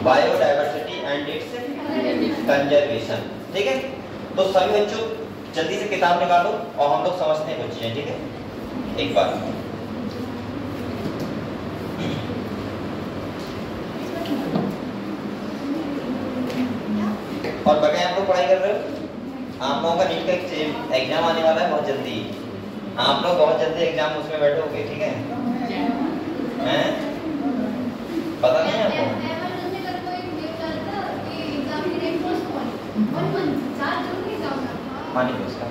Biodiversity and it's conservation. ठीक है, तो सभी बच्चों जल्दी से किताब निकालो और हम लोग समझते हैं कुछ चीजें। ठीक है, एक बार और बगैर आप लोग पढ़ाई कर रहे हो, आप लोगों का नीट का एग्जाम आने वाला है बहुत जल्दी। आप लोग बहुत जल्दी एग्जाम उसमें बैठोगे। ठीक है, हैं? पता नहीं है आपको? पानी उसका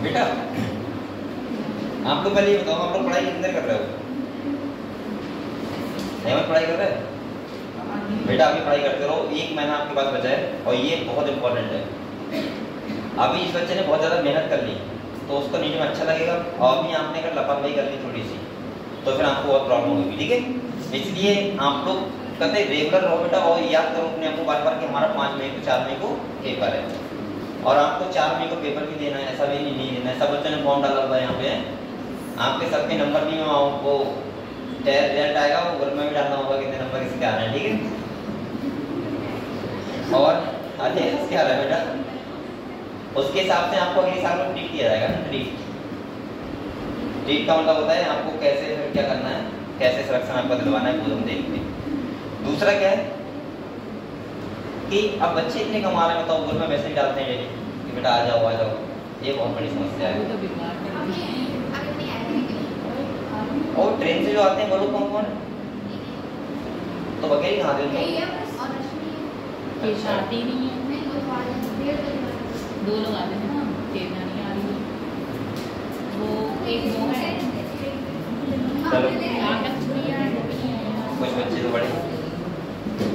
बेटा, आप लोग पहले ये बताओ, आप लोग पढ़ाई कितने कर रहे हो? नहीं पढ़ाई कर रहे हैं बेटा? अभी पढ़ाई करते रहो, एक महीना आपके पास बचा है और ये बहुत इंपॉर्टेंट है। अभी इस बच्चे ने बहुत ज़्यादा मेहनत कर ली तो उसको नीट में अच्छा लगेगा, और अभी आपने अगर लापरवाही कर ली थोड़ी सी तो फिर आपको बहुत प्रॉब्लम होगी। ठीक है, इसलिए आप लोग कहते रेगुलर रहो बेटा, और याद करो अपने आपको बार बार कि हमारा 5 मई को 4 मई को पेपर है और आपको 4 मई को पेपर भी देना है, ऐसा भी नहीं देना है। सब बच्चों ने फॉर्म डाला हुआ है यहाँ पे, आपके सबके नंबर भी वो रिजल्ट आएगा, वो घर में भी डालना होगा कितने नंबर किसके आ रहे हैं। ठीक है, और अरे क्या आ रहा है बेटा, उसके हिसाब से आपको अगले साल में ट्रीट किया जाएगा ना। ट्रीट का मतलब होता है आपको कैसे फिर क्या करना है, कैसे सिलेक्शन आपको दिलवाना है, वो हम देखेंगे। दूसरा क्या है कि अब बच्चे इतने कमा रहे हैं, बताओ ग्रुप में मैसेज डालते हैं डेली कि बेटा आ जाओ आ जाओ, ये बहुत बड़ी समस्या है। और ट्रेन से जो आते हैं वो लोग कौन कौन है? तो वगैरह कहाँ देते हैं? शादी नहीं है, 2 लोग आते हैं ना, तेज नहीं आ रही है, वो एक वो है। चलो कुछ बच्चे तो बड़े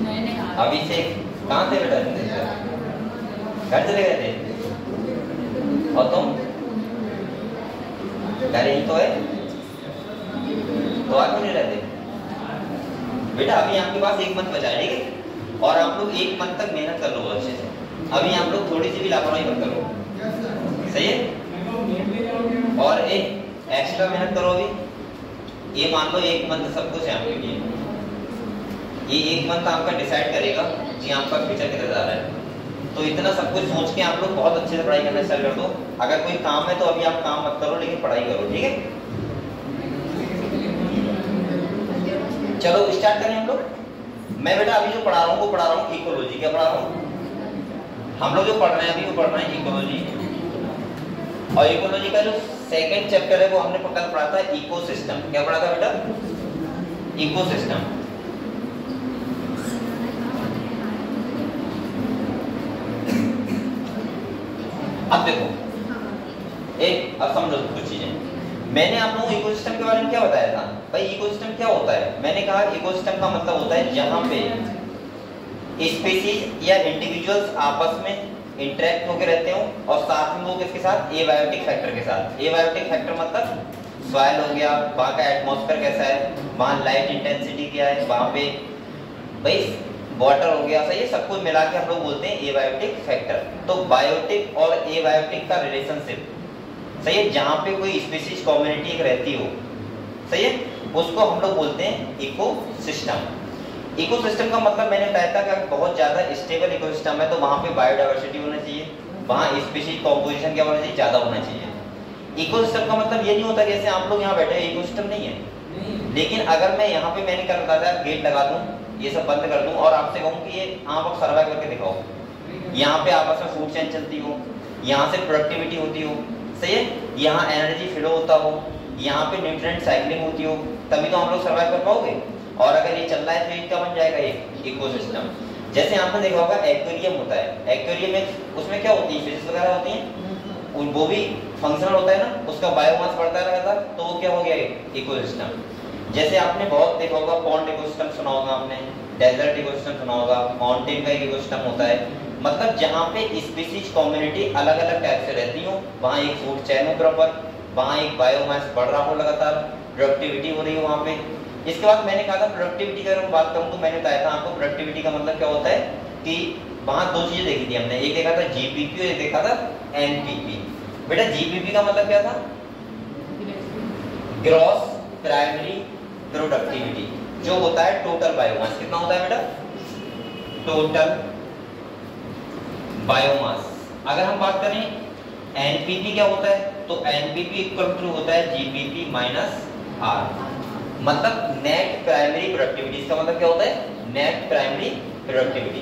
मैंने अभी से कहाँ थे बेटा? घर चले गए थे, और तुम घर यही तो है, तो आप क्यों नहीं रहते बेटा? अभी आपके पास 1 मंथ बचा है। ठीक है, और आप लोग 1 मंथ तक मेहनत कर लो अच्छे से। अभी आप लोग थोड़ी सी भी लापरवाही मत करो, सही है? और एक एक्स्ट्रा मेहनत करो। अभी ये मान लो 1 मंथ सब कुछ है आपके लिए, ये 1 मंथ आपका डिसाइड करेगा कि आपका फ्यूचर किधर जा रहा है। तो इतना सब कुछ सोच के आप लोग बहुत अच्छे से पढ़ाई करना स्टार्ट कर दो। अगर कोई काम है तो अभी आप काम मत करो, लेकिन पढ़ाई करो। ठीक है, चलो स्टार्ट करें हम लोग। मैं बेटा अभी जो पढ़ा रहा हूँ वो पढ़ा रहा हूँ इकोलॉजी। क्या पढ़ा रहा हूँ? हम लोग जो पढ़ रहे हैं अभी वो पढ़ रहे हैं इकोलॉजी, और इकोलॉजी का जो सेकंड चैप्टर है वो हमने कल पढ़ा था इकोसिस्टम। क्या पढ़ा था बेटा? इकोसिस्टम। अब देखो अब समझो कुछ चीजें। मैंने आप लोगों को इकोसिस्टम के बारे में क्या बताया था भाई? इकोसिस्टम क्या होता है? मैंने कहा इकोसिस्टम का मतलब होता है जहां पे स्पीशीज या इंडिविजुअल्स आपस में इंटरेक्ट होकर रहते हो, और साथ में वो किसके साथ? एबायोटिक फैक्टर के साथ। एबायोटिक फैक्टर मतलब सॉइल हो गया, वहाँ का एटमॉस्फेयर कैसा है, वहाँ लाइट इंटेंसिटी क्या है, वहाँ पे भाई वाटर हो गया, सही है? सब कुछ मिला के हम लोग बोलते हैं एबायोटिक फैक्टर। तो बायोटिक और एबायोटिक का रिलेशनशिप, सही है, जहाँ पे कोई स्पीशीज कम्युनिटी एक रहती हो, सही है, उसको हम लोग बोलते हैं इकोसिस्टम। इकोसिस्टम का मतलब मैंने बताया था कि अगर बहुत ज्यादा स्टेबल इकोसिस्टम है तो वहाँ पे बायोडाइवर्सिटी होना चाहिए, वहाँ स्पीशीज कॉम्पोजिशन क्या होना चाहिए? ज्यादा होना चाहिए। इकोसिस्टम का मतलब ये नहीं होता कि जैसे आप लोग यहाँ बैठे इकोसिस्टम नहीं है, लेकिन अगर मैं यहाँ पे मैंने क्या बताया था, गेट लगा दूं, ये सब बंद कर दूं और आपसे कहूँ कि ये आप सर्वाइव करके दिखाओ, यहाँ पे आपस में फूड चेन चलती हो, यहाँ से प्रोडक्टिविटी होती हो, सही है, यहाँ एनर्जी फ्लो होता हो, यहाँ पे न्यूट्रिएंट साइक्लिंग होती हो, तभी तो हम लोग सर्वाइव कर पाओगे। और अगर ये चल रहा है तो ये क्या बन जाएगा? एक इकोसिस्टम। जैसे आपने देखा होगा एक्वेरियम होता है, एक्वेरियम में उसमें क्या होती है? फिशेस वगैरह होती हैं, वो भी फंक्शनल होता है ना, उसका बायोमास बढ़ता रहेगा, तो वो क्या हो गया? इकोसिस्टम। जैसे आपने बहुत देखा होगा पॉन्ड इकोसिस्टम सुना होगा आपने, डेजर्ट इकोसिस्टम सुना होगा, माउंटेन का एक इकोसिस्टम होता है, मतलब जहाँ पे स्पीसीज कम्युनिटी अलग अलग टाइप से रहती हो, वहाँ एक फूड चेन हो प्रॉपर, वहाँ एक बायोमास बढ़ रहा हो लगातार, प्रोडक्टिविटी हो रही हो वहाँ पे। इसके बाद मैंने कहा था प्रोडक्टिविटी की अगर हम बात करूँ तो मैंने बताया था आपको प्रोडक्टिविटी का मतलब क्या होता है कि वहाँ दो चीजें देखी थी हमने, एक देखा था जीपीपी और एक देखा था एनपीपी। बेटा जीपीपी का मतलब क्या था? ग्रॉस प्राइमरी प्रोडक्टिविटी, जो होता है टोटल बायोमास। कितना होता है बेटा? Total biomass. अगर हम बात करें एनपीपी क्या होता है, तो एनपीपी इक्वल टू होता है जीपीपी माइनस आर, मतलब नेट प्राइमरी प्रोडक्टिविटी। इसका मतलब क्या होता है? Net primary productivity.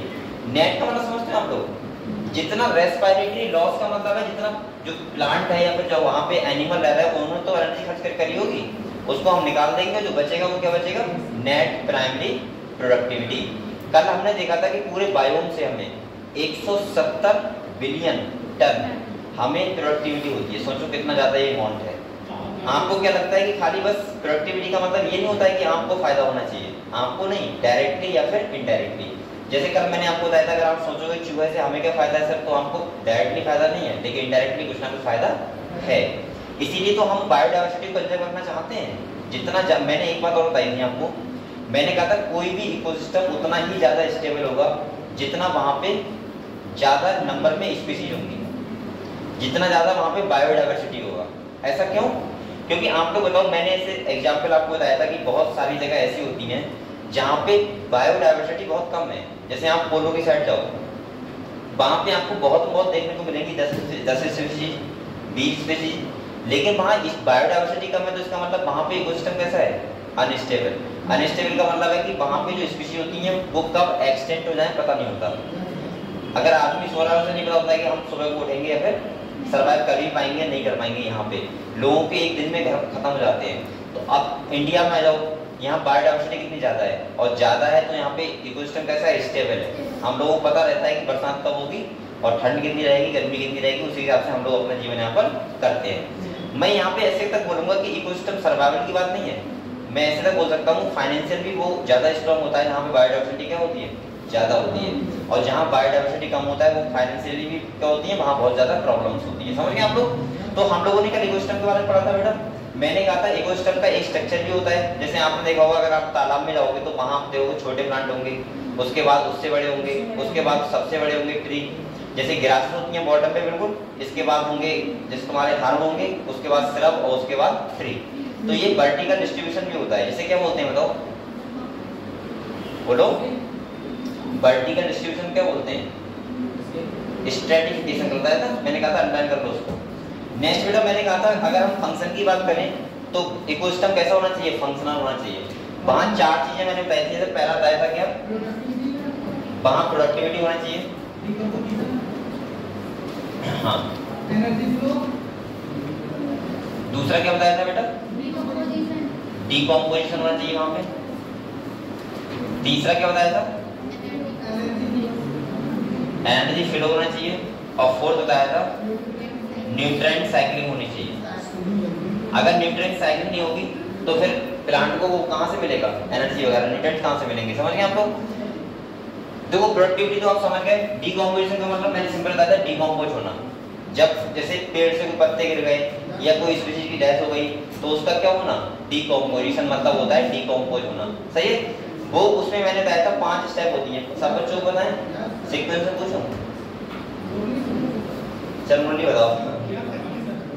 नेट का मतलब समझते हैं आप लोग? जितना रेस्पिरेटरी लॉस का मतलब है जितना जो प्लांट है या फिर जो वहां पे एनिमल रह रहा है उन्होंने तो एनर्जी खर्च कर करी होगी, उसको हम निकाल देंगे, जो बचेगा वो क्या बचेगा? Net primary productivity. कल हमने देखा था कि पूरे बायोम से हमें 170 बिलियन टन हमें प्रोडक्टिविटी होती है। सोचो कितना ज्यादा ये अमाउंट है। आपको क्या लगता है कि खाली बस प्रोडक्टिविटी का मतलब ये नहीं होता है कि आपको फायदा होना चाहिए, आपको नहीं, डायरेक्टली या फिर इनडायरेक्टली। जैसे कल मैंने आपको बताया था अगर आप सोचोगे चूहे से हमें क्या फायदा है सर, तो आपको डायरेक्टली फायदा नहीं है, लेकिन इनडायरेक्टली कुछ ना कुछ फायदा है। इसीलिए तो हम बायोडायवर्सिटी को कंजर्व करना चाहते हैं। जितना मैंने एक बात और बताई थी आपको, मैंने कहा था कोई भी इकोसिस्टम उतना ही ज्यादा स्टेबल होगा जितना वहां पे ज्यादा नंबर में स्पीसीज होंगी, जितना ज्यादा वहां पे बायोडायवर्सिटी होगा। ऐसा क्यों? क्योंकि आप लोग बताओ, मैंने ऐसे एग्जाम्पल आपको बताया था कि बहुत सारी जगह ऐसी होती हैं जहाँ पे बायोडायवर्सिटी बहुत कम है। जैसे आप पोलो की साइड जाओ, वहां पे आपको बहुत देखने को मिलेंगी 10 स्पीसीज, 20 स्पीसीज, लेकिन वहाँ इस बायोडायवर्सिटी कम है, तो इसका मतलब वहाँ पे इकोसिस्टम कैसा है? अनस्टेबल। अनस्टेबल का मतलब है कि वहाँ पे जो स्पीसीज होती हैं वो कब एक्सटेंट हो जाए पता नहीं होता। अगर आदमी सो रहा है उसे नहीं पता होता कि हम सुबह को उठेंगे या फिर सर्वाइव कर भी पाएंगे या नहीं कर पाएंगे। यहाँ पे लोगों के एक दिन में घर खत्म हो जाते हैं। तो अब इंडिया में आ जाओ, यहाँ बायोडायवर्सिटी कितनी ज्यादा है, और ज्यादा है तो यहाँ पे इकोसिस्टम कैसा है? स्टेबल है। हम लोगों को पता रहता है कि बरसात कब होगी और ठंड कितनी रहेगी, गर्मी कितनी रहेगी, उसी हिसाब से हम लोग अपना जीवन यहाँ पर करते हैं। मैं यहाँ पे ऐसे तक बोलूंगा कि इकोसिस्टम सर्वाइवल की बात नहीं है, मैं ऐसे तक बोल सकता हूँ फाइनेंशियल भी वो ज्यादा स्ट्रॉन्ग होता है जहाँ पे बायोडायवर्सिटी क्या होती है? ज्यादा होती है। और जहाँ बायोडायवर्सिटी कम होता है वो फाइनेंशियली भी क्या होती है? वहाँ बहुत ज्यादा प्रॉब्लम्स होती है। समझ गए आप लोग? तो हम लोगों ने कल इकोसिस्टम के बारे में पढ़ा था बेटा। मैंने कहा था इकोसिस्टम का एक स्ट्रक्चर भी होता है। जैसे आपने देखा होगा अगर आप तालाब में जाओगे तो वहां आप देखोगे छोटे प्लांट होंगे, उसके बाद उससे बड़े होंगे, उसके बाद सबसे बड़े होंगे ट्री, जैसे ग्रास होती है बॉटम पे बिल्कुल, इसके बाद होंगे जैसे तुम्हारे हार्ब होंगे, उसके बाद श्रब और उसके बाद ट्री। तो ये वर्टिकल डिस्ट्रीब्यूशन भी होता है। जिसे क्या बोलते हैं बताओ? बोलो, वर्टिकल डिस्ट्रीब्यूशन क्या बोलते हैं? स्ट्रेटिफिकेशन होता है ना, मैंने कहा था अंडरलाइन कर लो उसको। नेक्स्ट बेटा मैंने कहा था अगर हम फंक्शन की बात करें तो इकोसिस्टम कैसा होना चाहिए? फंक्शनल होना चाहिए। वहां 4 चीजें मैंने बताई थी। पहला बताया था क्या? वहां प्रोडक्टिविटी होना चाहिए, हाँ। दूसरा क्या बताया था बेटा? डिकम्पोजिशन होना चाहिए वहां पे। तीसरा क्या बताया था? एनर्जी फ्लो होना चाहिए। और फोर्थ बताया था न्यूट्रिएंट साइक्लिंग होनी चाहिए। अगर न्यूट्रिएंट साइक्लिंग नहीं होगी तो फिर प्लांट को वो कहाँ से मिलेगा? एनर्जी वगैरह, न्यूट्रिएंट्स कहाँ से मिलेंगे? समझ गए आप लोग? देखो प्रोडक्टिविटी तो आप समझ गए। डिकम्पोजिशन का मतलब मैंने सिंपल बताया था, डिकम्पोज होना। जब जैसे पेड़ से कोई पत्ते गिर गए या कोई स्पीशीज की डेथ हो गई तो उसका क्या होना? डिकम्पोजिशन मतलब होता है डिकम्पोज होना। सही है? वो उसमें मैंने बताया था 5 स्टेप होती है। सब बच्चों को बताएं, सीक्वेंस में पूछूं? चल मुरली बताओ,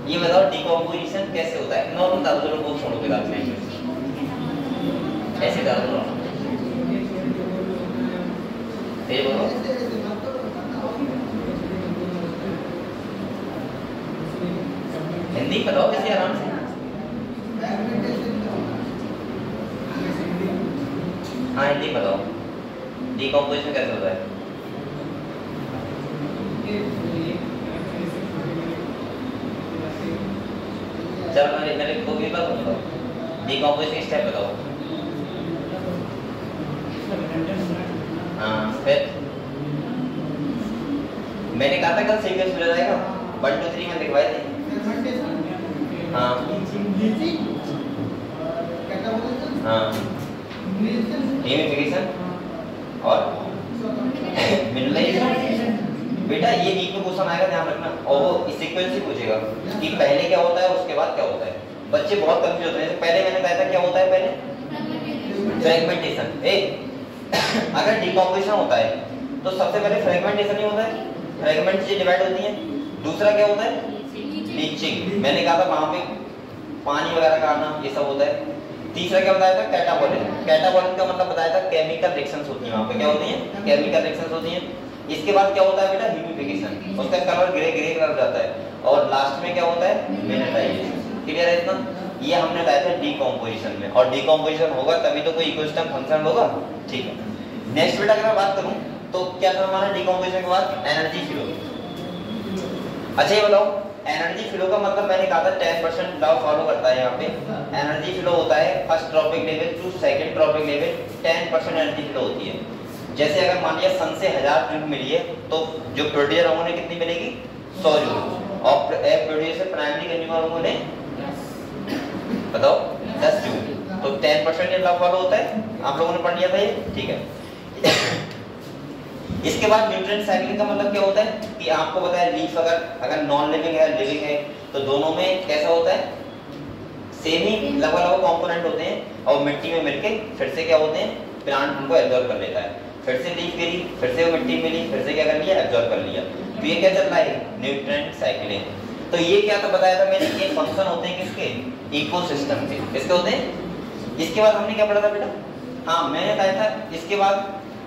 ये बताओ डिकम्पोजिशन कैसे होता है? नॉर्मल दादू लोग बहुत छोड़ो के दादू ऐसे दादू लोग ये बोलो। हिंदी बताओ कैसे आराम से। हाँ हिंदी बताओ, डिकम्पोजिशन कैसे होता है? चलो मेरे को भी बात बताओ, डिकम्पोजिशन स्टेप बताओ। हाँ फिर मैंने कहा था कल सीक्वेंस मिल जाएगा 1 2 3 में लिखवाए थे। हाँ हाँ इमिग्रेशन और मिनरलाइजेशन बेटा ये नीट में क्वेश्चन आएगा, ध्यान रखना, और वो सीक्वेंस ही पूछेगा कि पहले क्या होता है उसके बाद क्या होता है। बच्चे बहुत कंफ्यूज होते हैं। पहले मैंने बताया था क्या होता है, पहले फ्रेगमेंटेशन। अगर डिकम्पोजिशन होता है तो सबसे पहले फ्रेगमेंटेशन ही होता है, फ्रेगमेंट से डिवाइड होती है। दूसरा क्या होता है, लीचिंग, मैंने कहा था वहां पे पानी वगैरह का आना, ये सब होता है। तीसरा क्या बताया था, कैटाबॉलिज्म। कैटाबॉलिज्म का मतलब बताया था केमिकल रिएक्शंस होती हैं, वहां पे क्या होती हैं, केमिकल रिएक्शंस होती हैं। इसके बाद क्या होता है बेटा, ह्यूमिडिफिकेशन, उसका कलर ग्रे कलर हो जाता है। और लास्ट में क्या होता है, मिनरलाइजेशन। क्लियर है इतना? ये हमने बताया था डिकम्पोजिशन में, और डिकम्पोजिशन होगा तभी तो कोई इकोसिस्टम फंक्शन होगा। ठीक है, नेक्स्ट बेटा अगर मैं बात करूं तो क्या था हमारा डिकम्पोजिशन के बाद, एनर्जी फ्लो। अच्छा ये बताओ, एनर्जी फ्लो का मतलब मैंने कहा था 10% लॉ फॉलो करता है। यहाँ पे एनर्जी फ्लो होता है first trophic level to second trophic level, 10% energy flow होती है। जैसे अगर मान लिया सन से 1000 जूल मिली है तो जो प्रोड्यूसर होंगे उन्हें कितनी मिलेगी, 100 जूल, और प्रोड्यूसर प्राइमरी कंज्यूमर होंगे उन्हें बताओ 10 जूल। तो 10% ये लॉ फॉलो होता है, आप लोगों ने पढ़ लिया था ये, ठीक है। इसके बाद न्यूट्रिएंट साइक्लिंग का मतलब क्या होता है कि आपको बताया लीफ अगर नॉन लिविंग है लिविंग है तो दोनों में कैसा होता है, सेम ही लगभग कंपोनेंट होते हैं, और मिट्टी में मिलके फिर से क्या होते हैं, प्लांट उनको एब्जॉर्ब कर लेता है। फिर से लीफ गिरी, फिर से वो मिट्टी मिली, फिर से क्या कर लिया, एब्जॉर्ब कर लिया। तो ये क्या चल रहा है, न्यूट्रिएंट साइक्लिंग। तो ये क्या था बताया था मैंने, ये फंक्शन होते हैं किसके, इकोसिस्टम के। किसके होते हैं? इसके बाद हमने क्या पढ़ा था बेटा, हाँ मैंने बताया था। इसके बाद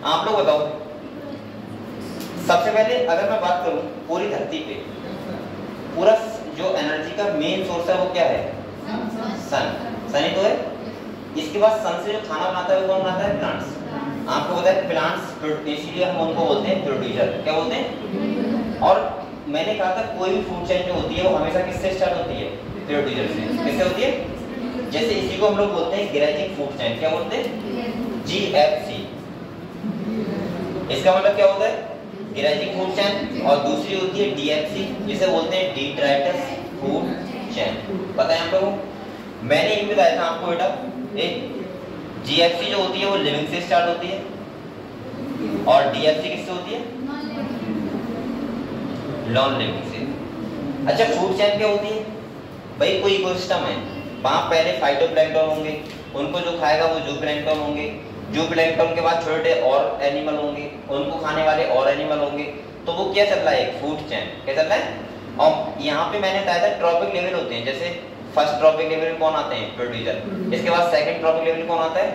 आप लोग बताओ, सबसे पहले अगर मैं बात करूं पूरी धरती पे पूरा जो एनर्जी का मेन सोर्स है वो क्या है, सन ही तो है। इसके बाद सन से जो खाना बनाता है वो कौन बनाता है, प्लांट्स। आपको पता है प्लांट्स, इसीलिए हम उनको बोलते हैं प्रोड्यूसर। क्या बोलते हैं? और मैंने कहा था कोई भी फूड चेन जो होती है वो हमेशा किससे स्टार्ट होती है, प्रोड्यूसर से। किससे होती है? जैसे इसी को हम लोग बोलते हैं ग्रेजिंग फूड चेन। क्या बोलते हैं, GFC। इसका मतलब क्या होता है, ग्रेजिंग फूड चेन। और दूसरी होती है DFC, जिसे बोलते हैं डिट्राइटस फूड चेन। पता है आप लोगों को? मैंने ये बताया था आपको बेटा, एक GFC जो होती है वो लिविंग से स्टार्ट होती है, और DFC किससे होती है, नॉन लिविंग से। अच्छा फूड चेन क्या होती है भाई, कोई इकोसिस्टम है, वहां पहले फाइटोप्लैंक्टन होंगे, उनको जो खाएगा वो जूप्लैंक्टन होंगे, जूप्लैंक्टन के बाद छोटे और एनिमल होंगे, उनको खाने वाले और एनिमल होंगे। तो वो क्या चल रहा है, फूड चेन। क्या चल रहा है? और यहाँ पे मैंने बताया था ट्रॉपिक लेवल होते हैं। जैसे फर्स्ट ट्रॉपिक लेवल में कौन आते हैं, प्रोड्यूसर। इसके बाद सेकंड ट्रॉपिक लेवल में कौन आता है,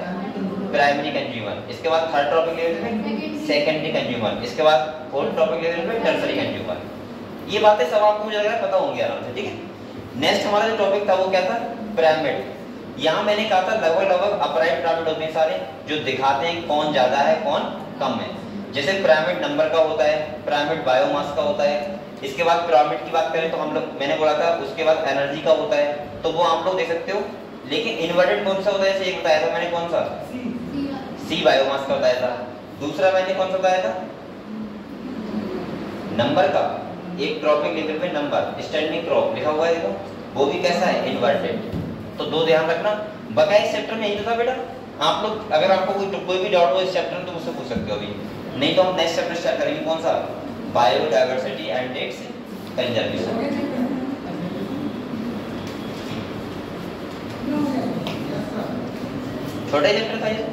प्राइमरी कंज्यूमर। इसके बाद थर्ड ट्रॉपिक लेवल में सेकेंडरी कंज्यूमर। इसके बाद फोर्थ ट्रॉपिक लेवल में टर्सरी कंज्यूमर। ये बातें सब आपको मुझे लग रहा है पता होंगी आराम से, ठीक है। नेक्स्ट हमारा जो टॉपिक था वो क्या था, पिरामिड। यहाँ मैंने कहा था लगभग अपराइट पिरामिड होते हैं सारे, जो दिखाते हैं कौन ज्यादा है कौन कम है। जैसे पिरामिड नंबर का होता है, पिरामिड बायोमास का होता है। इसके बाद पिरामिड की बात करें तो हम लोग, मैंने बोला था उसके बाद एनर्जी का होता है, तो वो आप लोग देख सकते हो। लेकिन इन्वर्टेड कौन सा होता है, जैसे एक बताया था मैंने, कौन सा, सी बायोमास का बताया था। दूसरा मैंने कौन सा बताया था, नंबर का। एक ट्रॉपिक लेवल पे नंबर, स्टैंडिंग क्रॉप लिखा हुआ है देखो, वो भी कैसा है, इन्वर्टेड। तो दो ध्यान रखना। बकाया इस चैप्टर में यही तो था बेटा। आप लोग अगर आपको कोई भी डाउट हो इस चैप्टर में तो मुझसे पूछ सकते हो अभी, नहीं तो हम नेक्स्ट चैप्टर स्टार्ट करेंगे। कौन सा, बायोडायवर्सिटी एंड इट्स कंजर्वेशन। छोटा चैप्टर था ये,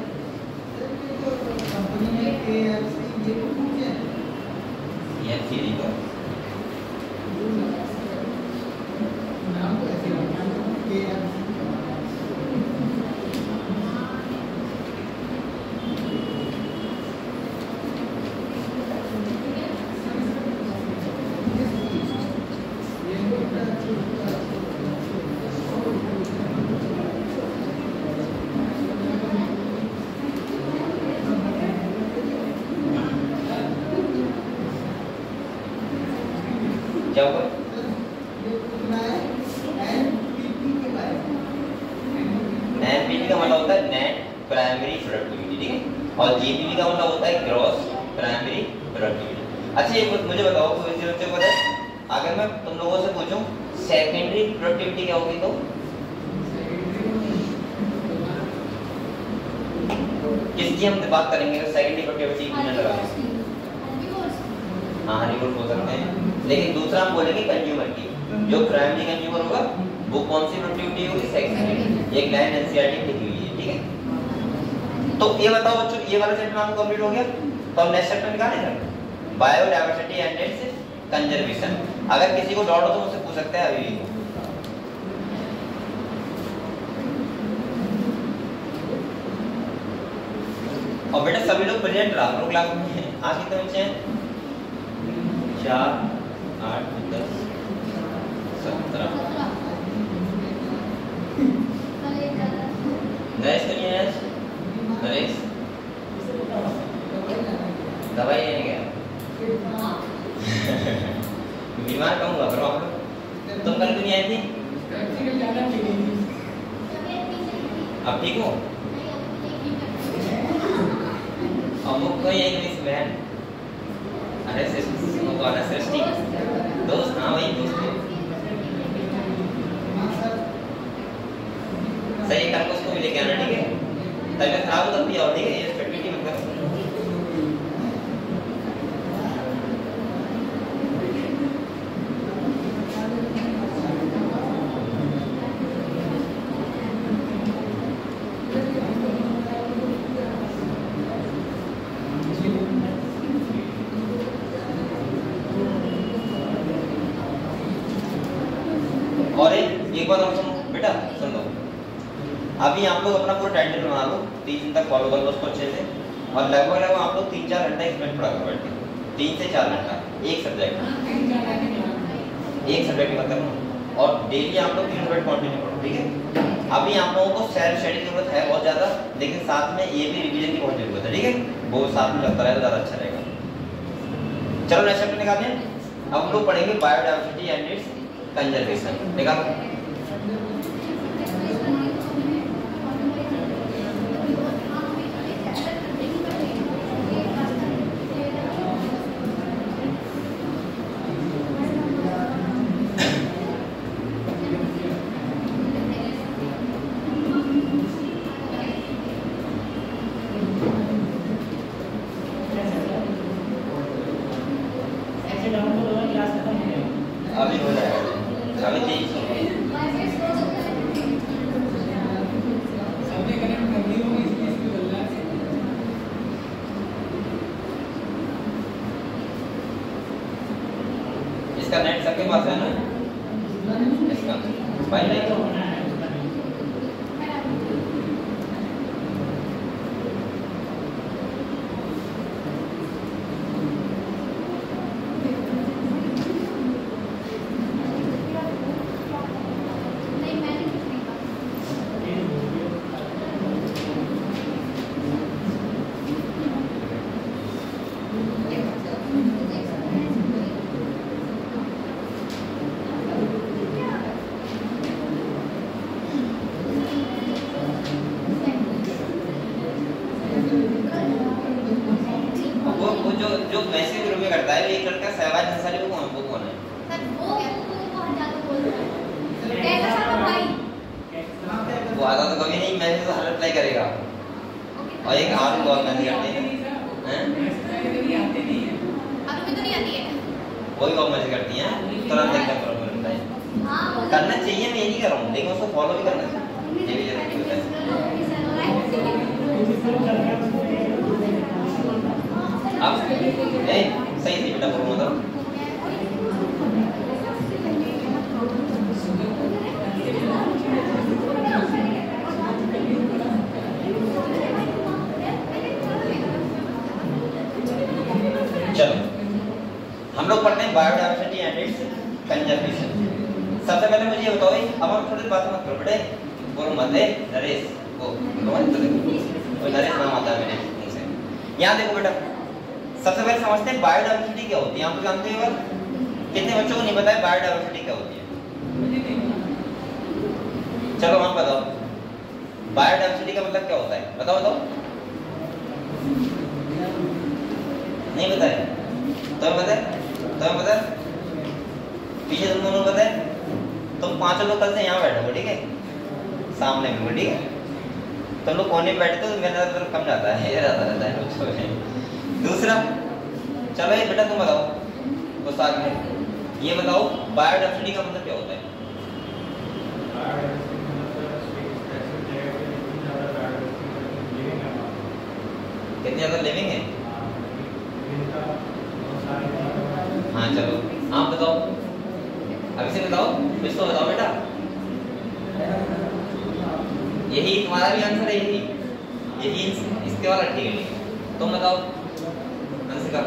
क्या होगा, NPV का मतलब होता है नेट प्राइमरी प्रोडक्टिविटी, ठीक है। और GPV का मतलब होता है ग्रॉस प्राइमरी प्रोडक्टिविटी। अच्छा ये मुझे बताओ, कोई बच्चे को बताए, अगर मैं तुम लोगों से पूछूं सेकेंडरी प्रोडक्टिविटी क्या होगी, तो किसकी हम बात करेंगे, तो सेकेंडरी प्रोडक्टिविटी की नजर हाँ रिवोल्ट हो सकते हैं, लेकिन दूसरा हम बोलेंगे कंज्यूमर की। जो प्राइमरी कंज्यूमर होगा वो कौन सी प्रोडक्टिविटी होगी, सेक्स। एक लाइन एनसीईआरटी लिखी हुई है, ठीक है। तो ये बताओ बच्चों, ये वाला चैप्टर आपको कंप्लीट हो गया। तो अब नेक्स्ट चैप्टर निकालें sir, biodiversity and it's conservation. अगर किसी को डाउट हो तो मुझसे पूछ सकते हैं अभी भी। और बेटा सभी लोग प्रेजेंट रहो क्लास में। आज कितने बच्चे हैं? 4 8 10 17। नरेश तो नहीं है आज? नरेश दवाई लेने गया। बीमार कहूँगा करो आप। तुम कल क्यों नहीं आई थी? अब ठीक हो? अमुक को यही मिस बहन। अरे वो कौन है? सृष्टि दोस्त। हाँ वही दोस्त है। सही कल को उसको भी लेके आना, ठीक है। तबीयत खराब हो तब भी आओ, ठीक है। ये एक्टिविटी मत करो। और एक बात और सुनो बेटा, सुन लो। अभी आप लोग अपना पूरा टाइम टेबल बना लो, 3 दिन तक फॉलो कर लो उसको अच्छे से। और लगभग आप लोग 3-4 घंटा इसमें पढ़ा करो बैठ के, 3 से 4 घंटा एक सब्जेक्ट मतलब। और डेली आप लोग 3 मिनट कंटिन्यू करो, ठीक है। अभी आप लोगों को सेल्फ स्टडी की जरूरत है बहुत ज़्यादा, लेकिन साथ में ये भी रिवीजन की बहुत जरूरत है, ठीक है। वो साथ में लगता रहे तो ज़्यादा अच्छा रहेगा। चलो नेक्स्ट चैप्टर निकालते हैं। अब हम लोग पढ़ेंगे बायोडायवर्सिटी एंड इट्स कंजर्वेशन। निकालो। अभी हो जाएगा, अभी 23 हो गए। इसका नेट सबके पास है ना? इसका भाई नहीं तो जो मैसेज ग्रुप में करता है, एक लड़का सहवाज अंसारी, वो कौन है? वो आता तो कभी नहीं, मैसेज तो हर रिप्लाई करेगा। और एक और बहुत मैसेज करते हैं, वही बहुत मैसेज करती हैं, तुरंत एकदम करो रिप्लाई करना चाहिए। मैं ये नहीं कर रहा हूँ, लेकिन उसको फॉलो भी करना चाहिए, ये भी जरूरी होता है। आप सही से बेटा बोलो मतलब। चलो हम लोग पढ़ते हैं बायोडायवर्सिटी एंड इट्स कंजर्वेशन। सबसे पहले मुझे ये बताओ, अब हम थोड़ी बात मत करो बेटे, बोलो मत दे नरेश वो नरेश नाम आता है मेरे मुंह से। यहाँ देखो बेटा, सबसे पहले समझते हैं बायोडायवर्सिटी क्या होती है। आप जानते हो कितने बच्चों को नहीं पता है बायोडायवर्सिटी क्या होती है? चलो हम बताओ बायोडायवर्सिटी का मतलब क्या होता है, बताओ बताओ। नहीं पता है? तुम्हें पता है? तुम्हें पता है? पीछे तुम दोनों पता है? तुम 5 लोग कल से यहाँ बैठोगे, ठीक है, सामने में, ठीक है। तुम लोग कोने में बैठते हो, मेरा तरफ कम जाता है, ये ज्यादा रहता है। दूसरा चलो ये बेटा तुम बताओ उस आगे ये बताओ बायोडाइवर्सिटी का मतलब क्या होता है? कितनी ज्यादा लिविंग है? हाँ चलो आप बताओ, अभी से बताओ, कुछ तो बताओ बेटा। यही तुम्हारा भी आंसर है, यही इसके वाला ठीक है। तुम बताओ अंशिका।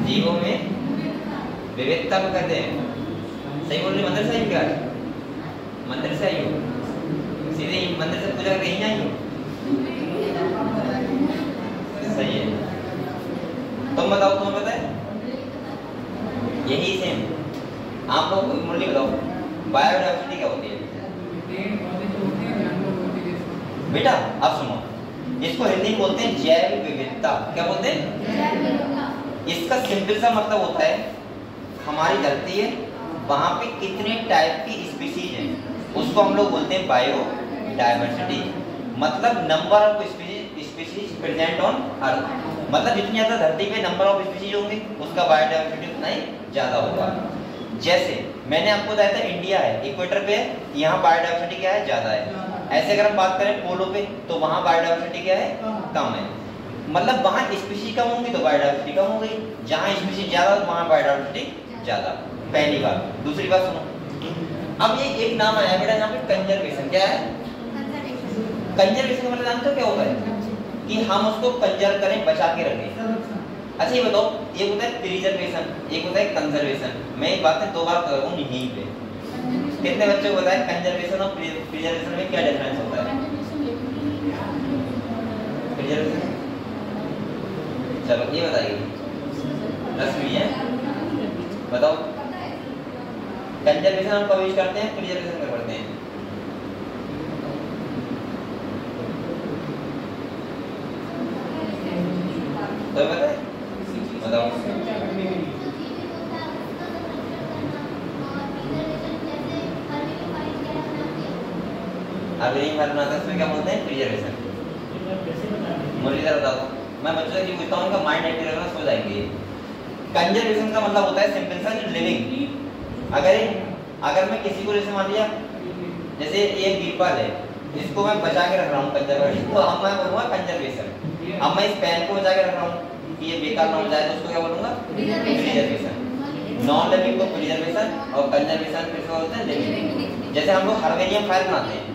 जीवों में विविधता को कहते हैं। सही बोल रही? मंदिर से आई हो क्या? मंदिर से आई हो? सीधे मंदिर से पूजा करके यहीं आई हो? सही है। तुम बताओ, तुम्हें पता है? यही सेम। आप लोग मुरली बताओ, बायोडाइवर्सिटी क्या होती है? बेटा आप सुनो, इसको हिंदी में बोलते हैं जैव विविधता। क्या बोलते हैं? इसका सिंपल सा मतलब होता है हमारी धरती है, वहां पे कितने टाइप की स्पीशीज हैं, उसको हम लोग बोलते हैं बायोडाइवर्सिटी। मतलब number of species present on earth. मतलब जितनी ज्यादा धरती पे नंबर ऑफ स्पीशीज होंगे उसका बायोडाइवर्सिटी उतना ही ज्यादा होगा। जैसे मैंने आपको बताया था इंडिया है, इक्वेटर पे है, यहाँ बायोडाइवर्सिटी क्या है? ज्यादा है। ऐसे अगर हम बात करें पोलो पे तो वहाँ बायोडाइवर्सिटी क्या है? कम है। मतलब वहाँ स्पीशीज कम होंगी तो बायोडाइवर्सिटी कम हो गई, जहाँ स्पीशीज ज्यादा तो वहाँ बायोडाइवर्सिटी ज्यादा। पहली बात। दूसरी बात सुनो, अब ये एक नाम आया बेटा यहाँ पे कंजर्वेशन। क्या है कंजर्वेशन? का मतलब जानते हो क्या होता है? कि हम उसको कंजर्व करें, बचा के रखें। अच्छा ये बताओ, एक होता है प्रिजर्वेशन, एक होता है कंजर्वेशन। मैं एक बात दो बार कर रहा हूँ यहीं पे। कितने बच्चों को पता है कंजर्वेशन और प्रिजर्वेशन में क्या डिफरेंस होता है? प्रिजर्वेशन चलो ये बताइए, 10वीं है, बताओ। कंजर्वेशन हम कब यूज करते हैं, प्रिजर्वेशन कब करते हैं? तो बताओ। अभी इसमें क्या बोलते हैं? प्रिजर्वेशन। मुरलीधर बता दो। मैं बच्चों से पूछता हूँ, उनका माइंड एक्टिव रखना, सो जाएंगे। कंजर्वेशन का मतलब होता है सिंपल सा लिविंग। अगर मैं किसी को जैसे मान लिया, जैसे एक दीपल है, इसको मैं बचा के रख रहा हूँ कंजर्वेशन, तो अब मैं बोलूँगा कंजर्वेशन। अब मैं इस पेन को बचा के रख रहा हूँ कि ये बेकार ना हो जाए, तो उसको क्या बोलूँगा? प्रिजर्वेशन। नॉन लिविंग को प्रिजर्वेशन और कंजर्वेशन किसको बोलते हैं? लिविंग। जैसे हम लोग हार्वेरियम फायर बनाते हैं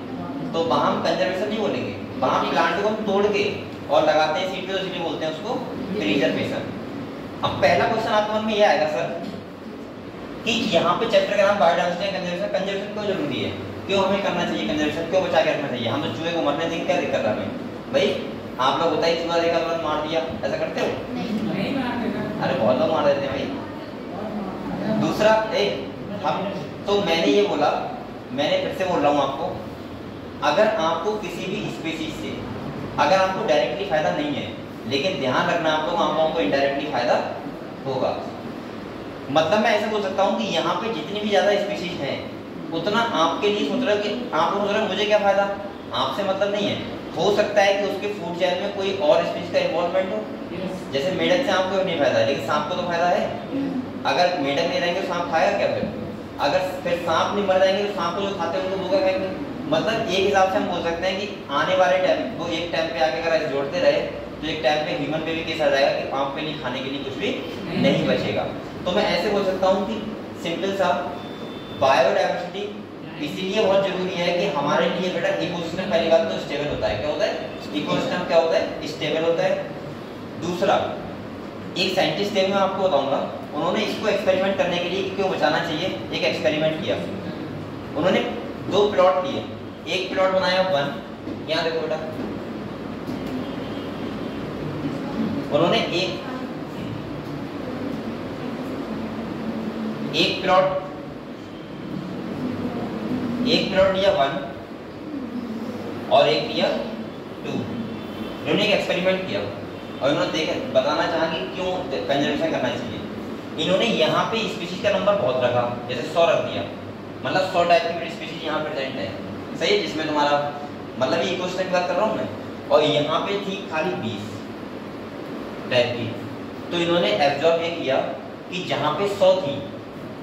तो वहाँ हम कंजर्वेशन नहीं बोलेंगे, वहाँ प्लांट को हम तोड़ के और लगाते हैं सीड पे, तो इसलिए बोलते हैं उसको प्रिजर्वेशन। अब पहला क्वेश्चन आपके मन में ये आएगा सर कि यहाँ पे चैप्टर का नाम बायोडाइवर्सिटी कंजर्वेशन, कंजर्वेशन क्यों जरूरी है? क्यों हमें करना चाहिए कंजर्वेशन? क्यों बचा के रखना चाहिए? हम तो चूहे को मरने देंगे, क्या दिक्कत है हमें? भाई आप लोग होता है चूहा देखा तुरंत मार दिया, ऐसा करते हो? अरे बहुत लोग मार देते हैं भाई। दूसरा हम तो मैंने ये बोला, मैंने फिर से बोल रहा हूँ आपको, अगर आपको किसी भी स्पीशीज से अगर आपको डायरेक्टली फायदा नहीं है, लेकिन ध्यान रखना आप लोगों को इनडायरेक्टली फायदा होगा। मतलब मैं ऐसे बोल सकता हूँ कि यहाँ पे जितनी भी ज्यादा स्पीशीज हैं उतना आपके लिए सोच रहे हो कि आप लोग सोच रहे हो मुझे क्या फायदा, आपसे मतलब नहीं है। हो सकता है कि उसके फूड चेन में कोई और स्पीशीज का इन्वॉल्वमेंट हो। जैसे मेढक से आपको नहीं फायदा, लेकिन सांप को तो फायदा है। अगर मेढक नहीं रहेंगे तो सांप खाएगा क्या? फिर फिर सांप नहीं मर जाएंगे तो सांप को जो खाते हैं उनको भूखा खाएंगे। मतलब एक हिसाब से हम बोल सकते हैं कि आने वाले टाइम वो एक टाइम पे आके अगर ऐसे जोड़ते रहे तो एक टाइम पे ह्यूमन पे भी केस आ जाएगा कि आप पे नहीं खाने के लिए कुछ भी नहीं बचेगा। तो मैं ऐसे बोल सकता हूँ कि सिंपल सा बायोडाइवर्सिटी इसीलिए बहुत जरूरी है कि हमारे लिए बेटा इकोसिस्टम पहली बात तो स्टेबल होता है। क्या होता है? इकोसिस्टम क्या होता है? स्टेबल होता है। दूसरा, एक साइंटिस्ट थे, मैं आपको बताऊंगा, उन्होंने इसको एक्सपेरिमेंट करने के लिए क्यों बचाना चाहिए एक एक्सपेरिमेंट किया। उन्होंने 2 प्लॉट लिए, एक प्लॉट बनाया 1, यहाँ देखो बेटा, उन्होंने एक प्लॉट लिया 1 और एक लिया 2। इन्होंने एक एक्सपेरिमेंट किया और इन्होंने देखा, बताना चाहा कि क्यों कंजर्वेशन करना चाहिए। इन्होंने यहाँ पे स्पीशीज का नंबर बहुत रखा, जैसे 100 रख दिया, मतलब 100 टाइप की स्पीशीज यहाँ प्रेजेंट है, सही है, जिसमें तुम्हारा मतलब ये इकोसिस्टम की बात कर रहा हूँ मैं। और यहाँ पे थी खाली 20। टाइप की। तो इन्होंने एब्जॉर्ब ये किया कि जहाँ पे 100 थी,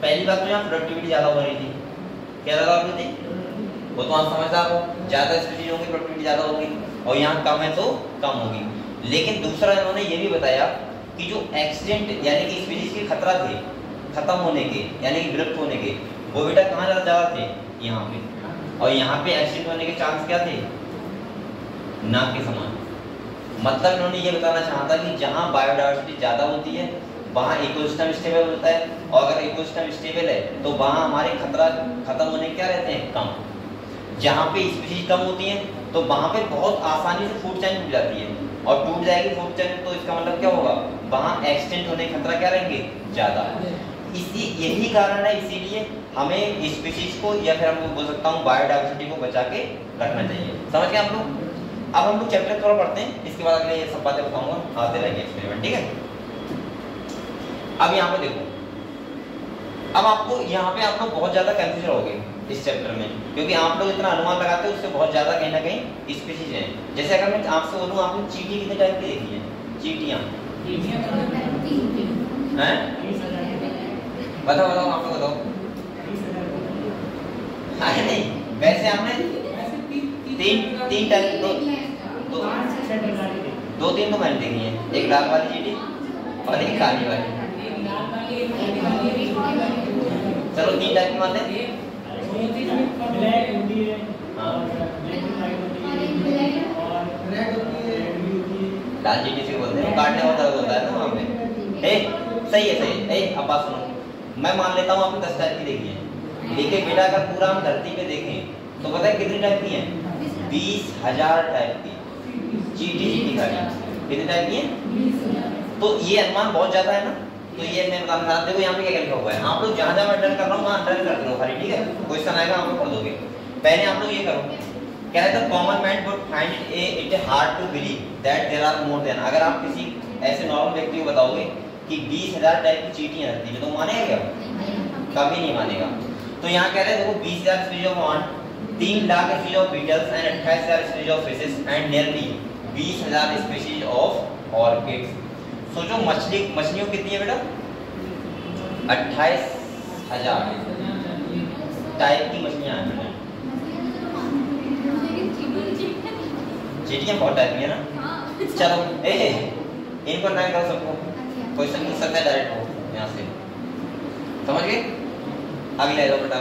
पहली बात तो यहाँ प्रोडक्टिविटी ज़्यादा हो रही थी, क्या ज़्यादा हो रही थी, वो तो आप समझदार हो, ज़्यादा स्पीशीज होंगी प्रोडक्टिविटी ज़्यादा होगी, और यहाँ कम है तो कम होगी। लेकिन दूसरा इन्होंने ये भी बताया कि जो एक्सीडेंट यानी कि स्पीशीज के खतरा थे खत्म होने के यानी कि विलुप्त होने के, वो बेटा कहाँ ज़्यादा थे, यहाँ पे, और यहाँ पे एक्सीडेंट होने के चांस क्या थे, ना के समान। मतलब इन्होंने ये बताना चाहा था कि जहाँ बायोडाइवर्सिटी ज़्यादा होती है वहाँ इकोसिस्टम स्टेबल होता है, और अगर इकोसिस्टम स्टेबल है तो वहाँ हमारे खतरा खत्म होने क्या रहते हैं, कम। जहाँ पे स्पीशीज कम होती हैं तो वहाँ पे बहुत आसानी से फूड चेन टूट जाती है, और टूट जाएगी फूड चेन तो इसका मतलब क्या होगा, वहाँ एक्सटेंट होने के खतरा क्या रहेंगे, ज़्यादा। इसी यही कारण है, इसीलिए हमें स्पीशीज को या फिर हम बोल सकता हूँ बायोडाइवर्सिटी को बचा के रखना चाहिए। समझ गए हम लोग? अब हम लोग चैप्टर थोड़ा पढ़ते हैं, इसके बाद अगले ये सब बातें बताऊंगा, आते रहेंगे एक्सपेरिमेंट, ठीक है। अब यहाँ पे देखो, अब आपको यहाँ पे आप लोग बहुत ज्यादा कंफ्यूज रहोगे इस चैप्टर में, क्योंकि आप लोग इतना अनुमान लगाते हो उससे बहुत ज्यादा कहीं ना कहीं स्पीशीज है। जैसे अगर मैं आपसे बोलूँ, आपने चींटी कितने टाइप की देखी है, चींटियाँ हैं, बताओ बताओ आप लोग बताओ। अरे नहीं, वैसे आपने तीन टाइप दो तीन तो मैंने देखी है, एक लाल वाली चींटी और एक काली वाली। चलो 3 टाइप की मानते हैं। लाल चींटी से बोलते हैं, काटने में दर्द होता है ना वहाँ पे। सही है सही है। अब बात सुनो, मैं मान लेता हूँ आपने 10 टाइप की देखी है, लेकिन बेटा अगर पूरा हम धरती पे देखें तो पता है कितनी टाइप की है, 20,000 टाइप की चींटी खाली। कितने टाइप की है? तो ये अनुमान बहुत ज्यादा है ना, तो ये मैं बता रहा हूँ। देखो यहाँ पे क्या लिखा हुआ है, आप लोग जहाँ जहाँ मैं डर कर रहा हूँ वहाँ डर कर दो खाली, ठीक है। क्वेश्चन आएगा आप लोग पढ़ दोगे। पहले आप लोग ये करो, क्या है, the common man would find it hard to believe that there are more than. अगर आप किसी ऐसे नॉर्मल व्यक्ति को बताओगे कि 20,000 टाइप की चींटियां रहती है, तो मानेगा क्या? कभी नहीं मानेगा। तो यहाँ कह रहे हैं देखो, 20,000 species of ant, 3 lakh species of beetles and 28,000 species of fishes and nearly 20,000 species of orchids. सोचो मछलियों कितनी है बेटा? 28,000 टाइप की मछलियां हैं बेटा। चींटियां बहुत टाइप की है ना। चलो इनको ट्राई करो, सबको क्वेश्चन पूछ सकता है डायरेक्ट हो यहाँ से, समझ गए? आगे ले जाओ बेटा।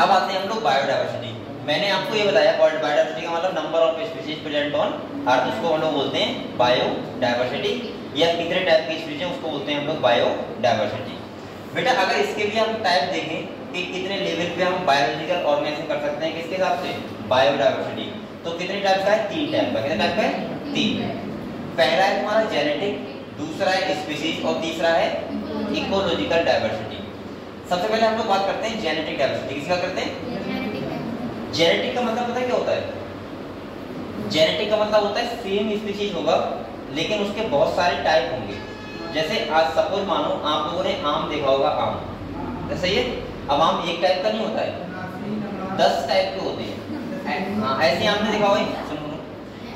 अब आते हैं हम लोग बायोडाइवर्सिटी। मैंने आपको ये बताया बायोडाइवर्सिटी का मतलब number of species present on earth, उसको हम लोग बोलते हैं बायोडाइवर्सिटी, या कितने टाइप की स्पीशीज उसको बोलते हैं हम लोग बायोडाइवर्सिटी। बेटा अगर इसके भी हम टाइप देखें कि कितने लेवल पे हम बायोलॉजिकल ऑर्गेनाइजेशन कर सकते हैं, किसके हिसाब से, बायोडाइवर्सिटी, तो कितने टाइप का है? 3 टाइप का। कितने टाइप का है? 3। पहला है तुम्हारा जेनेटिक, दूसरा है स्पीशीज और तीसरा है इकोलॉजिकल डाइवर्सिटी। सबसे पहले हम लोग बात करते हैं जेनेटिक डाइवर्सिटी। किसका करते हैं? जेनेटिक का मतलब पता है क्या होता है? जेनेटिक का मतलब होता है सेम स्पीशीज होगा लेकिन उसके बहुत सारे टाइप होंगे। जैसे आज सपोज मानो आप लोगों ने आम देखा होगा, आम जैसे ये, अब आम एक टाइप का नहीं होता है, 10 टाइप के होते हैं। हाँ, ऐसे आपने देखा होगा, सुनो,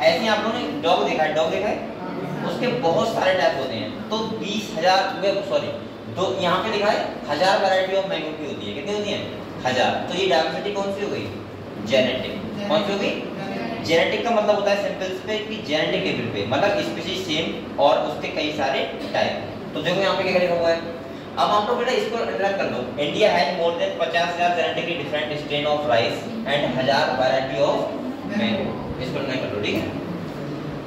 ऐसे आप लोगों ने डॉग देखा है, डॉग देखा है, उसके बहुत सारे टाइप होते हैं। तो 20,000 सॉरी तो यहाँ पे लिखा है 1000 वैरायटी ऑफ मैंगो की होती है। कितनी होती है? 1000। तो ये डाइवर्सिटी कौन सी हो गई? जेनेटिक। कौन सी हो गई? जेनेटिक का मतलब होता है सिंपल पे कि जेनेटिक लेवल पे, मतलब स्पीशीज सेम और उसके कई सारे टाइप। तो देखो यहाँ पे क्या लिखा हुआ है। अब आप लोग बेटा इसको अंडरलाइन कर लो। India has more than 50,000 genetically different strain of rice and 1000 variety of mango. इसको अंडरलाइन कर लो, ठीक है।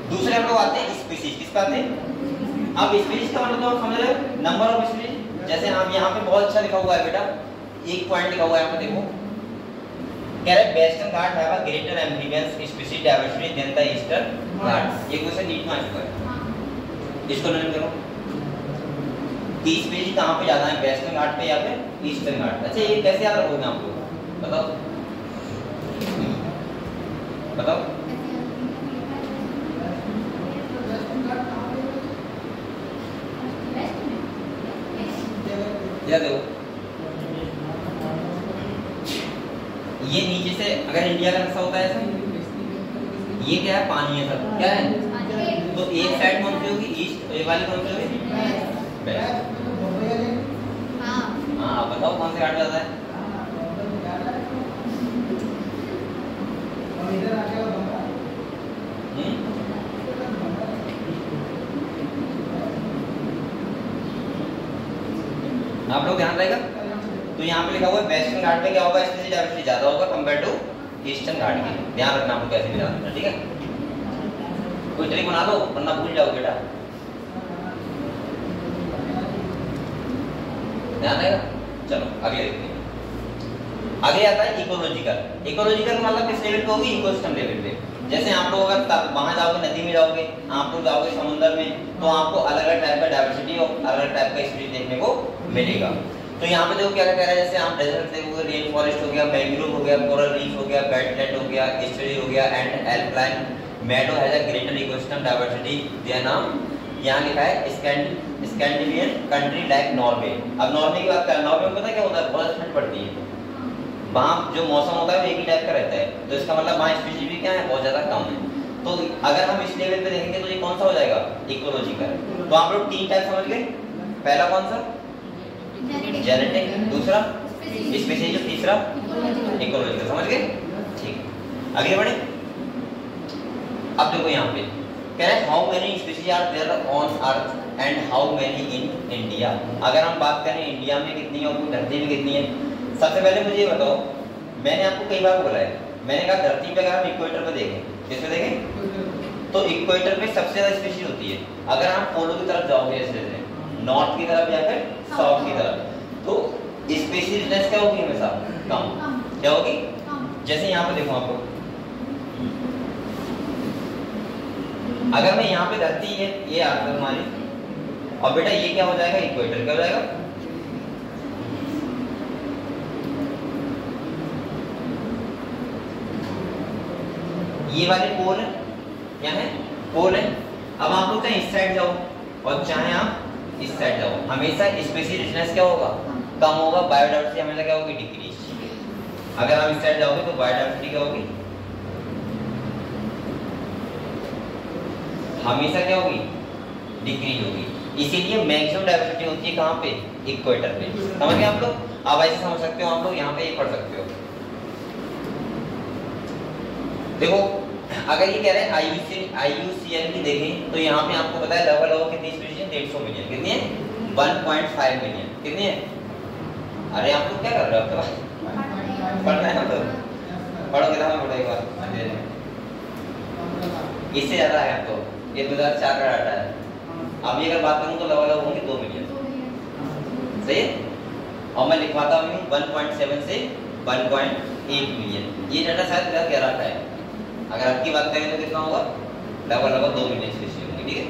दूसरे हम लोग आते हैं स्पीशीज। किस पे आते हैं? अब स्पीशीज का मतलब तो समझ रहे हो, नंबर ऑफ स्पीशीज। जैसे हम यहाँ पे बहुत अच्छा लिखा हुआ है बेटा, एक पॉइंट लिखा हुआ है यहाँ पे देखो, कह रहे western ghat have a greater amphibians species diversity than the eastern ghat. ये क्वेश्चन नीट में आ चुका है, इसको नोट करो कि स्पीशीज कहाँ पे ज्यादा है, वेस्टर्न घाट पे या फिर ईस्टर्न घाट। अच्छा ये कैसे याद रखोगे आप लोग, बताओ बताओ। याद देखो, ये नीचे से अगर इंडिया का नक्शा होता है ऐसा, ये क्या है? पानी है सब, क्या है? तो एक साइड कौन सी होगी? ईस्ट, और ये वाली कौन सी होगी? वेस्ट। हाँ बताओ कौन से घाट पे आता है? आप लोग ध्यान रहेगा। तो यहाँ पे लिखा हुआ है वेस्टर्न घाट पे क्या होगा? स्पेसिफिक डायवर्सिटी ज्यादा होगा कंपेयर टू ईस्टर्न घाट की। ध्यान रखना आपको कैसे भी ध्यान रखना, ठीक है? कोई ट्रिक बना दो वरना भूल जाओ बेटा। ध्यान रहेगा। चलो आगे देखते हैं। आगे आता है इकोलॉजिकल। इकोलॉजिकल मतलब किस लेवल पे होगी? इकोसिस्टम लेवल पे। जैसे आप लोग अगर वहां जाओगे, नदी में जाओगे, आप लोग जाओगे समुद्र में, तो आपको अलग अलग टाइप का डायवर्सिटी और अलग अलग टाइप का स्पीशीज देखने को मिलेगा। तो यहाँ पे देखो क्या कह रहा है, जैसे आप डेजर्ट देखोगे, रेन फॉरेस्ट हो गया, मैंग्रोव हो गया, कोरल रीफ हो गया, वेटलैंड हो गया, एस्चुरी हो गया, and alpine meadow has a greater ecosystem diversity. There नाम यहाँ लिखा है स्कैंडिनेवियन कंट्री लाइक नॉर्वे। अब नॉर्वे की बात करें, नॉर्वे में पता क्या होता है? बहुत ठंड पड़ती है, वहाँ जो मौसम होता है वो एक ही टाइप का रहता है, तो इसका मतलब वहाँ स्पीशीज भी क्या है? बहुत ज्यादा कम है। तो अगर हम इस लेवल पे देखेंगे तो ये कौन सा हो जाएगा? इकोलॉजिकल। तो आप लोग तीन टाइप समझ गए। पहला कौन सा? जेनेटिक, दूसरा स्पीशीज, तीसरा इकोलॉजिकल। समझ गए? ठीक, आगे बढ़े। अब देखो यहाँ पे कह रहे हैं how many species are there on earth and how many in India. अगर हम बात करें इंडिया में कितनी है और धरती में कितनी है, सबसे पहले मुझे ये बताओ, मैंने आपको कई बार बोला है, मैंने कहा धरती पे अगर हम इक्वेटर पे देखें, किस पे देखें? तो इक्वेटर पे सबसे ज्यादा स्पीशीज होती है। अगर हम पोलो की तरफ जाओगे, ऐसे नॉर्थ की तरफ या फिर साउथ की तरफ, तो स्पीशीजनेस क्या होगी? हमेशा कम। क्या होगी? जैसे यहाँ पे देखो आप लोग, अगर मैं यहाँ पे धरती है ये अर्थ हमारी, और बेटा ये क्या हो जाएगा? इक्वेटर। क्या हो जाएगा? ये वाले पोल है, क्या है? पोल है। अब आप लोग चाहे इस साइड जाओ और चाहे आप इस साइड जाओ, हमेशा स्पीशीज रिचनेस क्या होगा? कम होगा। बायोडाइवर्सिटी हमेशा क्या होगी? डिक्रीज। अगर आप इस साइड जाओगे तो बायोडाइवर्सिटी क्या होगी? हमेशा क्या होगी? डिक्रीज होगी। इसीलिए मैक्सिमम डाइवर्सिटी होती है कहाँ पे? इक्वेटर पे। समझ गए आप लोग? अब ऐसे समझ सकते हो आप लोग, यहाँ पे ये पढ़ सकते हो। देखो अगर ये कह रहे हैं IUCN की देखें तो यहाँ पे आपको पता है लेवल ऑफ कितनी स्पीशीज? 150 मिलियन। कितनी है? 1.5 मिलियन। कितनी है? अरे आप लोग क्या कर रहे हो? आपके पढ़ रहे हैं हम लोग? पढ़ोगे ना? हमें पढ़ो एक बार। इससे ज्यादा है आपको, ये 2004 का डाटा है। अब ये अगर बात करूँ तो लेवल ऑफ होंगे 2 मिलियन। सही है? और मैं लिखवाता हूँ 1.7 से 1.8 मिलियन। ये डाटा शायद 2011 का है। अगर आपकी बात करें तो कितना होगा? लगभग 2 मिलियन स्पीशीज होंगी। ठीक है,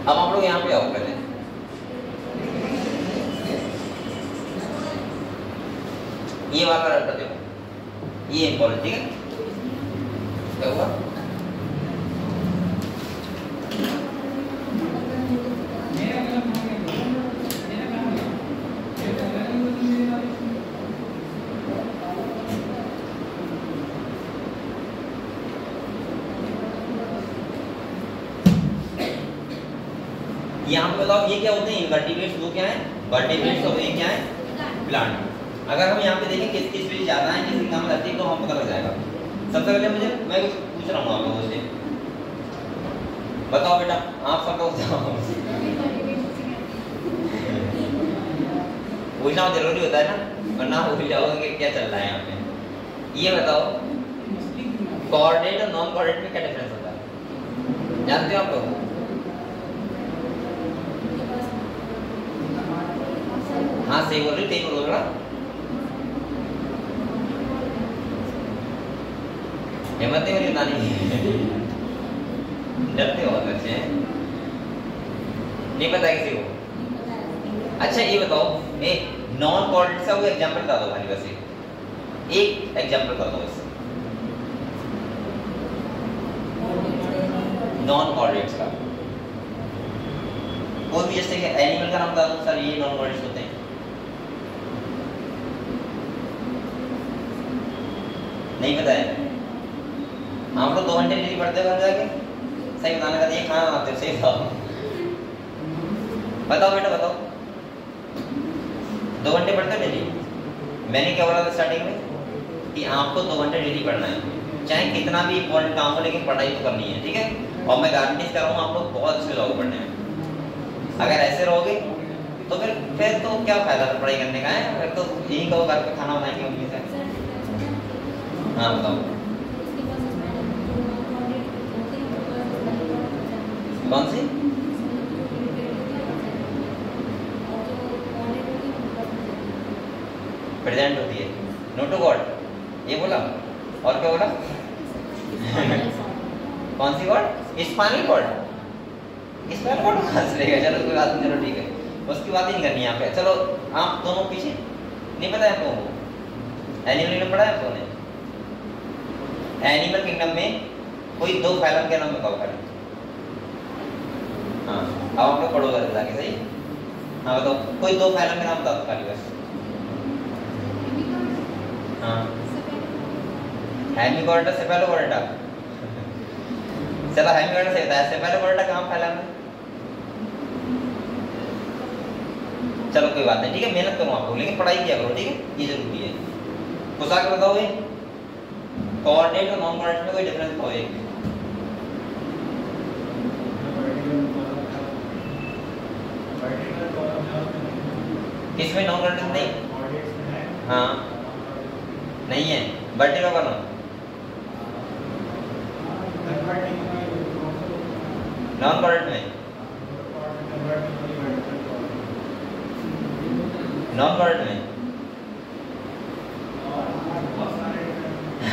अब आप लोग यहाँ पे आओ पहले। ये वाला डाटा देखो, ये इम्पोर्टेंट। ठीक है, क्या हुआ? यहाँ पे बताओ ये क्या होते हैं? इनवर्टिब्रेट्स। वो क्या है? वर्टिब्रेट्स। और ये क्या है? प्लांट। अगर हम यहाँ पे देखें किस किस पे ज्यादा है, किसकी कम रहती है, तो हम पता लग जाएगा। सबसे पहले मैं कुछ पूछ रहा हूँ आप लोगों से, बताओ बेटा, आप सब लोग पूछना जरूरी होता है ना, वरना भूल जाओगे कि क्या चल रहा है यहाँ पे। ये बताओ कोऑर्डिनेट और नॉन कोऑर्डिनेट में क्या डिफरेंस होता है? जानते हो आप लोग? हाँ सही बोल रही, सही बोल रहा। हिम्मत नहीं मेरी बतानी, डरते हो बच्चे, नहीं पता किसी को? अच्छा ये बताओ, नॉन कोऑर्डिनेट का कोई एग्जांपल बता दो खाली, बस एक एग्जांपल बता दो इससे नॉन कोऑर्डिनेट्स का। कोई भी जैसे कि एनिमल का नाम बता दो सर, ये नॉन कोऑर्डिनेट्स होते हैं। नहीं पता है? आप लोग 2 घंटे डेली पढ़ते हो घर जाके? सही बताने का, ये खाना बनाते हो, सही बताओ। बताओ बेटा बताओ, 2 घंटे पढ़ते हो डेली? मैंने क्या बोला था स्टार्टिंग में कि आपको 2 घंटे डेली पढ़ना है, चाहे कितना भी इम्पोर्टेंट काम हो, लेकिन पढ़ाई तो करनी है, ठीक है? और मैं गारंटी कर रहा हूँ आप लोग बहुत अच्छे जाओगे पढ़ने में। अगर ऐसे रहोगे तो फिर तो क्या फायदा पढ़ाई करने का है? फिर तो यही कहो घर पे खाना बनाएंगे मम्मी से। हाँ बताओ कौन सी? प्रेजेंट होती है, नो टू गॉड, ये बोला। और क्या बोला? कौन सी cord? Spinal cord. Spinal cord कहाँ से लेगा? चलो कोई बात नहीं, चलो ठीक है, उसकी बात ही नहीं करनी है यहाँ पे। चलो आप दोनों पीछे, नहीं पता है आपको? एनिमल किंगडम पढ़ा है आप लोगों ने? एनिमल किंगडम में कोई 2 फाइलम के नाम बताओ पहले। हाँ अब आप लोग पढ़ोगे जाके, सही? हाँ बताओ, कोई 2 फाइलम के नाम बताओ खाली बस। हाँ हेमिकॉर्डा, सेफेलोपोडेटा। चलो हेमिकॉर्डा से बताया, सेफेलोपोडेटा कहाँ फैला है? चलो कोई बात नहीं, ठीक है, मेहनत करो आप लोग, लेकिन पढ़ाई किया करो, ठीक है, ये जरूरी है। कुछ आगे बताओगे, कोऑर्डिनेट और नॉन कोऑर्डिनेट में कोई डिफरेंस बताओ एक। किसमें नॉन कोऑर्डिनेट नहीं? हाँ नहीं है, वर्टिकल का नॉन कोऑर्डिनेट में, नॉन कोऑर्डिनेट में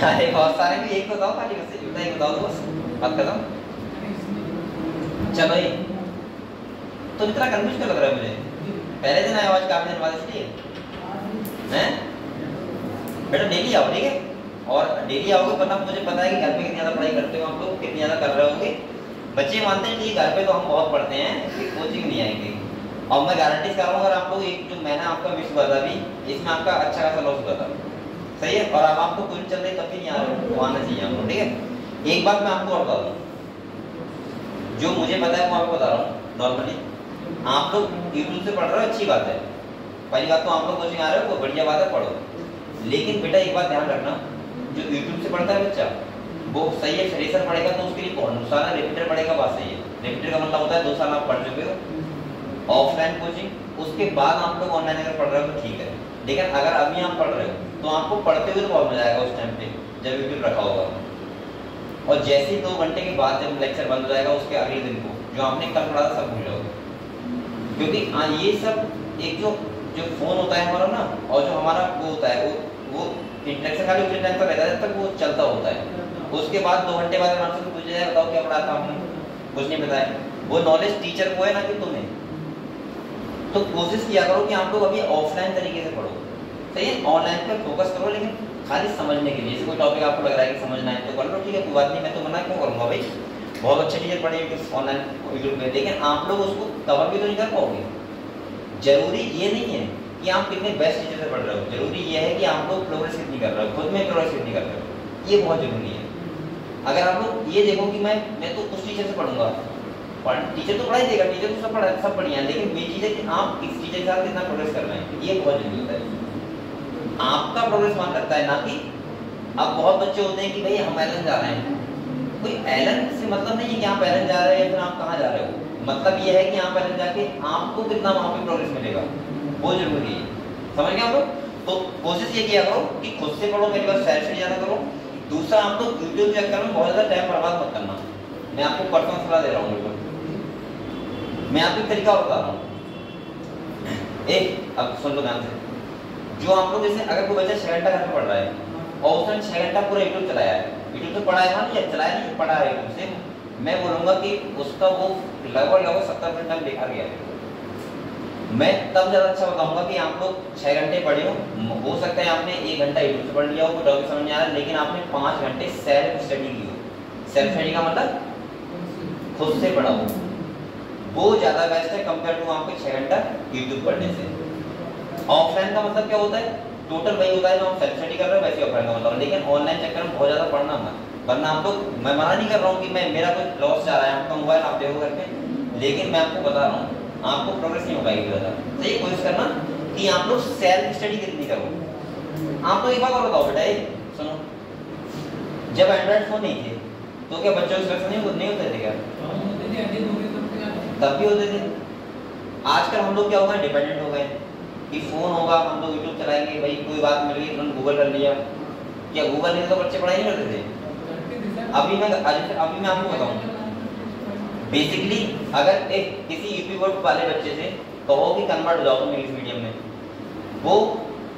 अरे बहुत सारे भी, एक बताओ खाली, बस एक बताओ तो बस बात खत्म। चलो ये तो इतना कंफ्यूज क्यों लग रहा है मुझे? पहले दिन आया, आज काफी दिन बाद, इसलिए हैं? बेटा डेली आओ, ठीक है? और डेली आओगे, वरना मुझे पता है कि घर पे कितनी ज्यादा पढ़ाई करते हो आप लोग, कितनी ज्यादा कर रहे होगे। बच्चे मानते हैं ठीक, घर पे तो हम बहुत पढ़ते हैं, कोचिंग नहीं आएंगे। और मैं गारंटी कर रहा हूँ, अगर आप लोग एक जो महीना आपका मिस हुआ था अभी, इसमें आपका अच्छा खासा लॉस हुआ था, सही है? और अब आपको कुछ चल रही तब भी नहीं आ रहा, वो आना चाहिए आपको, ठीक है? एक बात मैं आपको और बता दूँ, जो मुझे पता है वो आपको बता रहा हूँ। नॉर्मली आप लोग यूट्यूब से पढ़ रहे हो, अच्छी बात है, पहली बात तो आप लोग कोचिंग आ रहे हो, वो बढ़िया बात है, पढ़ो। लेकिन बेटा एक बात ध्यान रखना, जो यूट्यूब से पढ़ता है बच्चा वो सही है, फ्रेशर पढ़ेगा तो उसके लिए बहुत नुकसान है, रिपीटर पढ़ेगा बात सही है। रिपीटर का मतलब होता है 2 साल आप पढ़ चुके हो ऑफलाइन कोचिंग, उसके बाद आप लोग ऑनलाइन अगर पढ़ रहे हो तो ठीक है। लेकिन अगर अभी आप पढ़ रहे हो तो आपको पढ़ते हुए तो बहुत मजा आएगा उस टाइम पे जब यूट्यूब रखा होगा। और जैसे ही 2 घंटे के बाद जब लेक्चर बंद हो जाएगा, उसके अगले दिन को जो आपने कल पढ़ा था सब भूल जाओगे। क्योंकि ये सब एक जो फोन होता है हमारा ना, और जो हमारा वो होता है वो इंटरेक्शन खाली उतने टाइम तक रहता है जब तक वो चलता होता है। उसके बाद 2 घंटे बाद आपसे पूछ जाए, बताओ क्या पढ़ा था आपने? कुछ नहीं बताया। वो नॉलेज टीचर को है ना कि तुम्हें। तो कोशिश किया करो कि आप लोग अभी ऑफलाइन तरीके से पढ़ो, सही है? ऑनलाइन पर फोकस करो, लेकिन खाली समझने के लिए। जैसे कोई टॉपिक आपको लग रहा है कि समझना है तो कर लो, ठीक है, कोई बात नहीं, मैं तो मना क्यों करूँगा भाई? बहुत अच्छे टीचर पढ़े ऑनलाइन यूट्यूब में, लेकिन आप लोग उसको कवर भी तो नहीं कर पाओगे। जरूरी ये नहीं है कि आप कितने बेस्ट टीचर से पढ़ रहे हो, जरूरी ये है कि आप लोग प्रोग्रेस कितनी कर रहे हो, खुद में प्रोग्रेस कितनी कर रहे हो, ये बहुत जरूरी है। अगर आप लोग ये देखो कि मैं तो उस टीचर से पढ़ूंगा, टीचर तो पढ़ाई देगा, टीचर तो सब बढ़िया है, लेकिन मेन चीज है कि आप इस टीचर के साथ कितना प्रोग्रेस कर रहे हैं, ये बहुत जरूरी होता है। आपका प्रोग्रेस मान लगता है, ना कि अब बहुत बच्चे होते हैं कि भाई हम एलन जा रहे हैं। कोई एलन से मतलब नहीं है कि आप एलन जा रहे हैं या फिर आप कहाँ जा रहे हो, मतलब ये है कि आप एलन जाके आपको कितना वहाँ पे प्रोग्रेस मिलेगा, वो जरूरी है। समझ गए आप लोग? तो कोशिश ये किया करो कि खुद से पढ़ो, मेरे पास सेल्फ स्टडी ज्यादा करो। दूसरा, आप लोग यूट्यूब चेक करना, बहुत ज्यादा टाइम बर्बाद मत करना। मैं आपको पर्सनल सलाह दे रहा हूँ, बिल्कुल मैं आपको एक तरीका बता रहा हूँ। एक अब सुन लो ध्यान से, जो आप लोग जैसे अगर कोई बच्चा 6 घंटा घर में पढ़ रहा है और उसने 6 घंटा पूरा यूट्यूब चलाया है, यूट्यूब से पढ़ा है ना, या चलाया नहीं, पढ़ा है यूट्यूब से, मैं बोलूँगा कि उसका वो लगभग 70% टाइम बेकार गया है। मैं तब ज़्यादा अच्छा बताऊंगा कि आप लोग 6 घंटे पढ़े हो सकता है आपने 1 घंटा यूट्यूब से पढ़ लिया हो, कोई टॉपिक समझ नहीं आ रहा, लेकिन आपने 5 घंटे सेल्फ स्टडी की हो। सेल्फ स्टडी का मतलब खुद से पढ़ा हो, वो ज्यादा बेस्ट है कंपेयर टू आपको 6 घंटा यूट्यूब पढ़ने से। ऑफलाइन का मतलब क्या होता है, टोटल वही होता है जो हम सेल्फ स्टडी कर रहे हैं वैसे ऑफलाइन का मतलब, लेकिन ऑनलाइन चक्कर में बहुत ज्यादा पढ़ना मत, वरना आप लोग, मैं मना नहीं कर रहा हूँ कि मैं मेरा कुछ लॉस जा रहा है, आपका मोबाइल आप देखो करके, लेकिन मैं आपको बता रहा हूँ आपको प्रोग्रेस नहीं हो पाएगी ज़्यादा। तो ये कोशिश करना कि आप लोग सेल्फ स्टडी कितनी करो। आप लोग एक बात और बताओ बेटा, सुनो, जब एंड्रॉइड फोन नहीं थे तो क्या बच्चों के सिलेक्शन नहीं होते थे क्या? तब भी होते थे। आजकल हम लोग क्या हो गए, डिपेंडेंट हो गए कि फोन होगा हम लोग यूट्यूब चलाएंगे, भाई कोई बात मिल गई तुरंत गूगल कर लिया। क्या गूगल नहीं तो बच्चे पढ़ाई नहीं करते थे? अभी मैं आपको बताऊं, बेसिकली अगर एक किसी यूपी बोर्ड वाले बच्चे से कहो कि कन्वर्ट हो जाओ तुम इंग्लिश मीडियम में, वो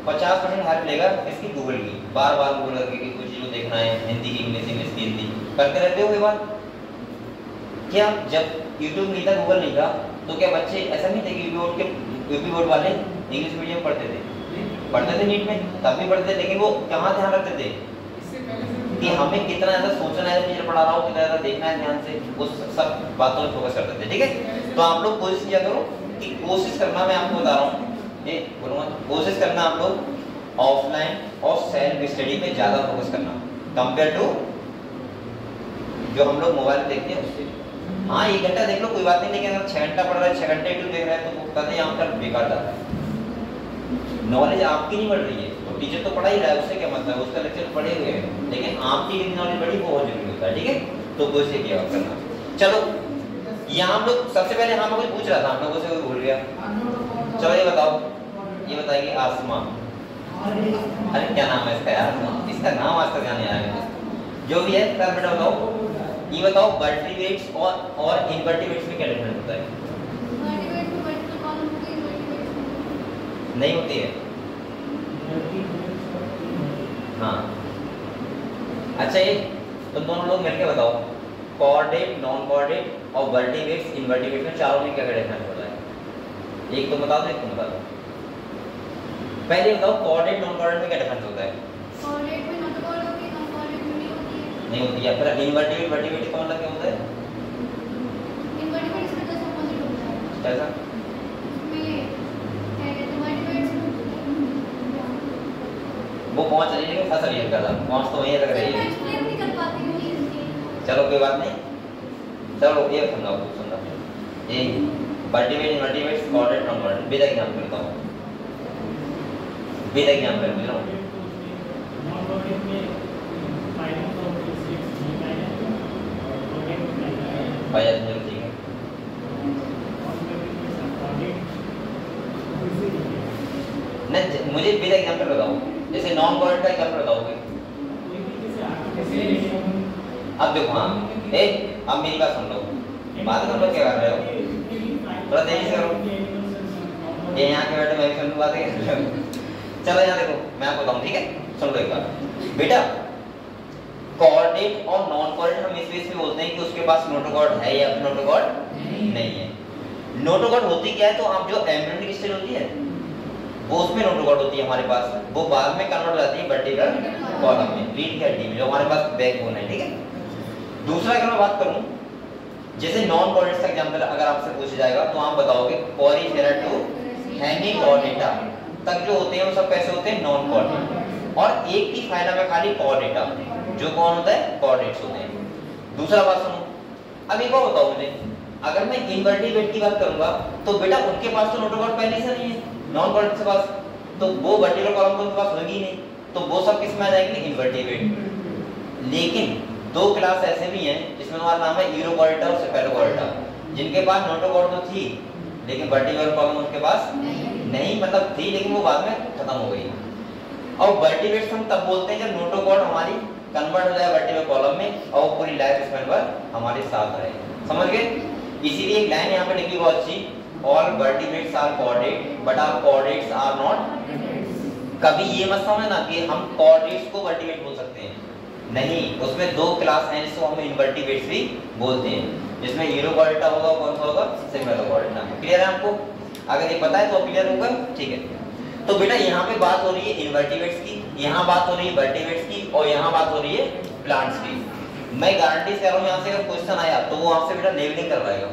50% हेल्प लेगा इसकी गूगल की, बार बार गूगल करके कि कुछ चीज़ को देखना है, हिंदी की इंग्लिश, इंग्लिश की हिंदी करते रहते हो। ये बात क्या, जब यूट्यूब नहीं था, गूगल नहीं था, तो क्या बच्चे ऐसा नहीं थे कि यूपी बोर्ड वाले इंग्लिश मीडियम पढ़ते थे नीट में, तब भी पढ़ते थे, लेकिन वो कहाँ ध्यान रखते थे कि हमें कितना ज़्यादा सोचना है, टीचर पढ़ा रहा हो कितना ज़्यादा देखना है ध्यान से, उस सब बातों पर फोकस करते थे। ठीक है, तो आप लोग कोशिश किया करो कि कोशिश करना, मैं आपको बता रहा हूँ ये बोलूँगा, कोशिश करना आप लोग ऑफलाइन और सेल्फ स्टडी पे ज़्यादा फोकस करना कंपेयर टू जो हम लोग मोबाइल देखते हैं उससे। हाँ 1 घंटा देख लो कोई बात नहीं, लेकिन अगर 6 घंटा पढ़ रहा है, 6 घंटे यूट्यूब देख रहा है, तो वो कहते हैं यहाँ पर बेकार जाता है, नॉलेज आपकी नहीं बढ़ रही है। तो टीचर तो पढ़ा ही रहा है, उससे क्या मतलब, उसका लेक्चर पढ़े हुए हैं, लेकिन आपकी नॉलेज बड़ी बहुत जरूरी होता है। ठीक है, तो कोशिश किया करना। चलो यहाँ हम लोग सबसे पहले हाँ मैं कुछ पूछ रहा था, हम लोगों से कोई भूल गया। चलो ये बताओ, ये बताइए आसमा, अरे क्या नाम है इसका यार, इसका नाम आज तक ध्यान नहीं आया, जो भी है सर बेटा बताओ, ये बताओ वर्टिब्रेट्स और इनवर्टिब्रेट्स में क्या डिफरेंस होता है? नहीं होती है। हाँ अच्छा, ये तुम दोनों लोग मिलके बताओ, कोऑर्डिनेट, नॉन कोऑर्डिनेट और वर्टिब्रेट्स इनवर्टिब्रेट्स में चारों में क्या डिफरेंस होता है? एक तुम बता दो, एक तुम बता दो। पहले बताओ कोऑर्डिनेट नॉन कोऑर्डिनेट में क्या डिफरेंस होता है? कोऑर्डिनेट में नॉन कोऑर्डिनेट नॉन कोऑर्डिनेट में नहीं होती है। नहीं होती है। फिर इनवर्टिब्रेट वर्टिब्रेट का मतलब क्या होता है? इनवर्टिब्रेट इसका जस्ट अपोजिट होता है। कैसा? वो पहुंच रही है लेकिन फंस रही है, क्या था पहुंच तो वहीं लग रही है। एक्सप्लेन नहीं कर पाती हूं ये। चलो कोई बात नहीं, चलो ये समझाओ कुछ समझा, ये vertebrate invertebrate coordinate non coordinate बेदा एग्जांपल करता हूं, बेदा एग्जांपल बुझ रहा हूं। पाया चलो ठीक है, नहीं मुझे बेदा एग्जांपल बताओ, जैसे नॉन कोऑर्डिनेट का एग्जांपल बताओगे। अब देखो हाँ, अब मेरी बात सुन लो, बात कर लो, क्या कर रहे हो, थोड़ा तेजी से करो, ये यहाँ के बैठे मैं भी सुन लो बातें कर रहे हो। चलो यहाँ देखो मैं आपको बताऊँ, ठीक है सुन लो एक बार बेटा, कोऑर्डिनेट और नॉन कोऑर्डिनेट हम इस बेस पे बोलते हैं कि उसके पास नोटोकॉर्ड है या नोटोकॉर्ड नहीं है। नोटोकॉर्ड होती क्या है, तो आप जो एम्ब्रियोनिक स्टेज होती है वो उसमें नोटोकॉर्ड होती है हमारे पास, वो बाद में कन्वर्ट हो जाती है वर्टिब्रल कॉलम में, रीढ़ की हड्डी में जो हमारे पास बैकबोन है। ठीक है, दूसरा अगर मैं बात करूं, जैसे नॉन कोऑर्डिनेट का एग्जांपल अगर आपसे पूछा जाएगा तो आप बताओगे कोरिफेरा टू हैंगिंग कोऑर्डिनेटा तक जो होते हैं वो सब कैसे होते हैं, नॉन कोऑर्डिनेट, और एक ही फाइला में खाली कोऑर्डिनेटा जो कौन होता है, कोऑर्डिनेट्स होते हैं। दूसरा बात सुनो, अब एक बार बताओ मुझे, अगर मैं इनवर्टिब्रेट की बात करूंगा तो बेटा उनके पास तो नोटोकॉर्ड पहले से नहीं है, नॉन कोऑर्डिनेट के पास, तो वो वर्टिब्रल कॉलम तो उनके पास होगी नहीं, तो वो सब किस में आ जाएंगे, इनवर्टिब्रेट। लेकिन 2 क्लास ऐसे भी हैं जिसमें हमारा नाम है यूरोकॉर्डिनेटा और सेफेलोकॉर्डिनेटा, जिनके पास नोटोकॉर्ड तो थी लेकिन वर्टिब्रल कॉलम उनके पास नहीं, मतलब थी लेकिन वो बाद में खत्म हो गई। और वर्टिब्रेट्स हम तब बोलते हैं जब नोटोकॉर्ड हमारी कन्वर्ट हो जाए वर्टिब्रल कॉलम में और पूरी लाइफ स्पैन पर हमारे साथ रहे, समझ गए। इसीलिए एक लाइन यहाँ पे लिखी बहुत अच्छी, all vertebrates are coordinate but our coordinates are not. कभी ये मत समझना कि हम कोऑर्डिनेट्स को वर्टिब्रेट बोल सकते हैं, नहीं, उसमें 2 क्लास हैं जिसको हम इनवर्टिब्रेट्स भी बोलते हैं, जिसमें यूरोकॉर्डिनेटा होगा, कौन सा होगा, सेफेलोकॉर्डिनेटा। क्लियर है आपको? अगर ये पता है तो क्लियर होगा, ठीक है। तो बेटा यहाँ पे बात हो रही है इनवर्टिब्रेट्स की, यहाँ बात हो रही है वर्टिब्रेट्स की, और यहाँ बात हो रही है प्लांट्स की। मैं गारंटी कर रहा हूँ यहाँ से अगर क्वेश्चन आया तो वो आपसे बेटा लेवलिंग करवाएगा,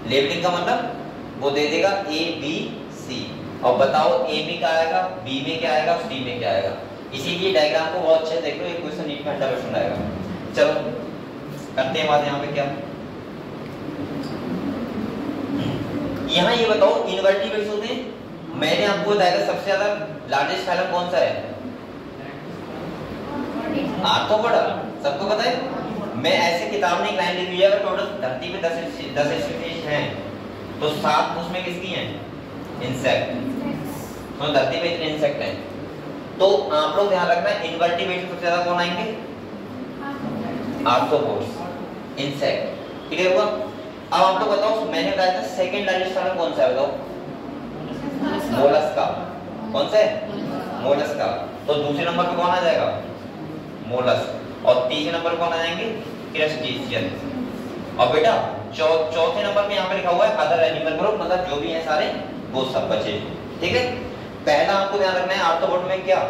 लेबलिंग का मतलब वो दे देगा ए बी सी, और बताओ ए में क्या आएगा, बी में क्या आएगा, सी में क्या आएगा। इसीलिए डायग्राम को बहुत अच्छे से देख लो, एक क्वेश्चन नीट में 100% आएगा। चलो करते हैं बात यहाँ पे क्या, यहाँ ये बताओ इनवर्टिब्रेट्स होते हैं, मैंने आपको बताया सबसे ज्यादा लार्जेस्ट फैलम कौन सा है, आर्थ्रोपोडा, सबको पता है। मैं ऐसे किताब में एक लाइन लिखी है, अगर टोटल धरती पे 10 स्पीशीज हैं तो 7 उसमें किसकी हैं, इंसेक्ट। तो धरती पे इतने इंसेक्ट हैं, तो आप लोग ध्यान रखना इनवर्टिब्रेट्स सबसे ज्यादा कौन आएंगे, आर्थ्रोपोड्स, इंसेक्ट। क्लियर हुआ। अब आप लोग बताओ, मैंने बताया था सेकंड लार्जेस्ट फैलम कौन सा है, बताओ, मोलस्का। कौन सा है, मोलस्का। तो दूसरे नंबर पे कौन आ जाएगा, मोलस्क, और तीसरे नंबर पे कौन आ जाएंगे, क्रस्टेशियन। और बेटा चौथे नंबर पे यहाँ पे लिखा हुआ है अदर एनिमल ग्रुप, मतलब जो भी है सारे वो सब बचे। ठीक है, पहला आपको ध्यान रखना है आर्थ्रोपोड में क्या,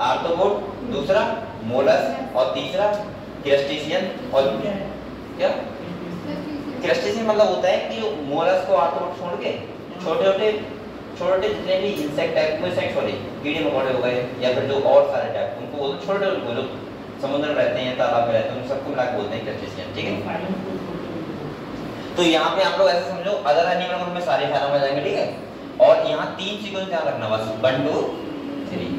आर्थ्रोपोड, दूसरा मोलस्क, और तीसरा क्रस्टेशियन। और क्या क्रस्टेशियन मतलब होता है कि मोलस्क को आर्थ्रोपोड छोड़ के छोटे जितने भी इंसेक्ट टाइप को, इंसेक्ट सॉरी कीड़े मकोड़े हो गए, या फिर जो और सारे टाइप, उनको बोलते छोटे छोटे, जो समुद्र में रहते हैं, तालाब में रहते हैं, उन सबको मिला के बोलते हैं क्रस्टेशियन। ठीक है, तो यहाँ पे आप लोग ऐसे समझो अदर एनिमल ग्रुप में सारे फैलम आ जाएंगे। ठीक है, और यहाँ 3 सीक्वेंस ध्यान रखना बस, 1 2 3।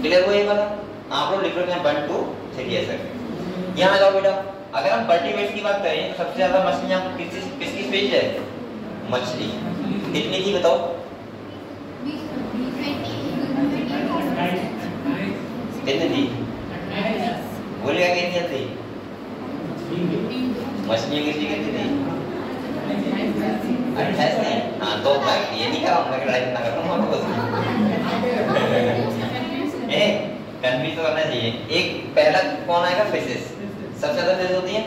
क्लियर हुआ ये वाला, आप लोग लिख रहे हैं 1 2 3 ऐसे। यहाँ जाओ बेटा, अगर हम वर्टिब्रेट्स की बात करें तो सबसे ज्यादा मछलियाँ किसकी स्पीशीज है, मछली। कितनी थी बताओ, कितनी थी, बोलिएगा कितनी थी मछलियाँ, कितनी थी, 28 थी। हाँ, तो मैं ये नहीं कराऊंगा कि ड्राइव ना करूँ आपको, कंफ्यूज तो करना चाहिए। एक पहला कौन आएगा, फिशेस, सबसे ज्यादा फिशेस होती हैं।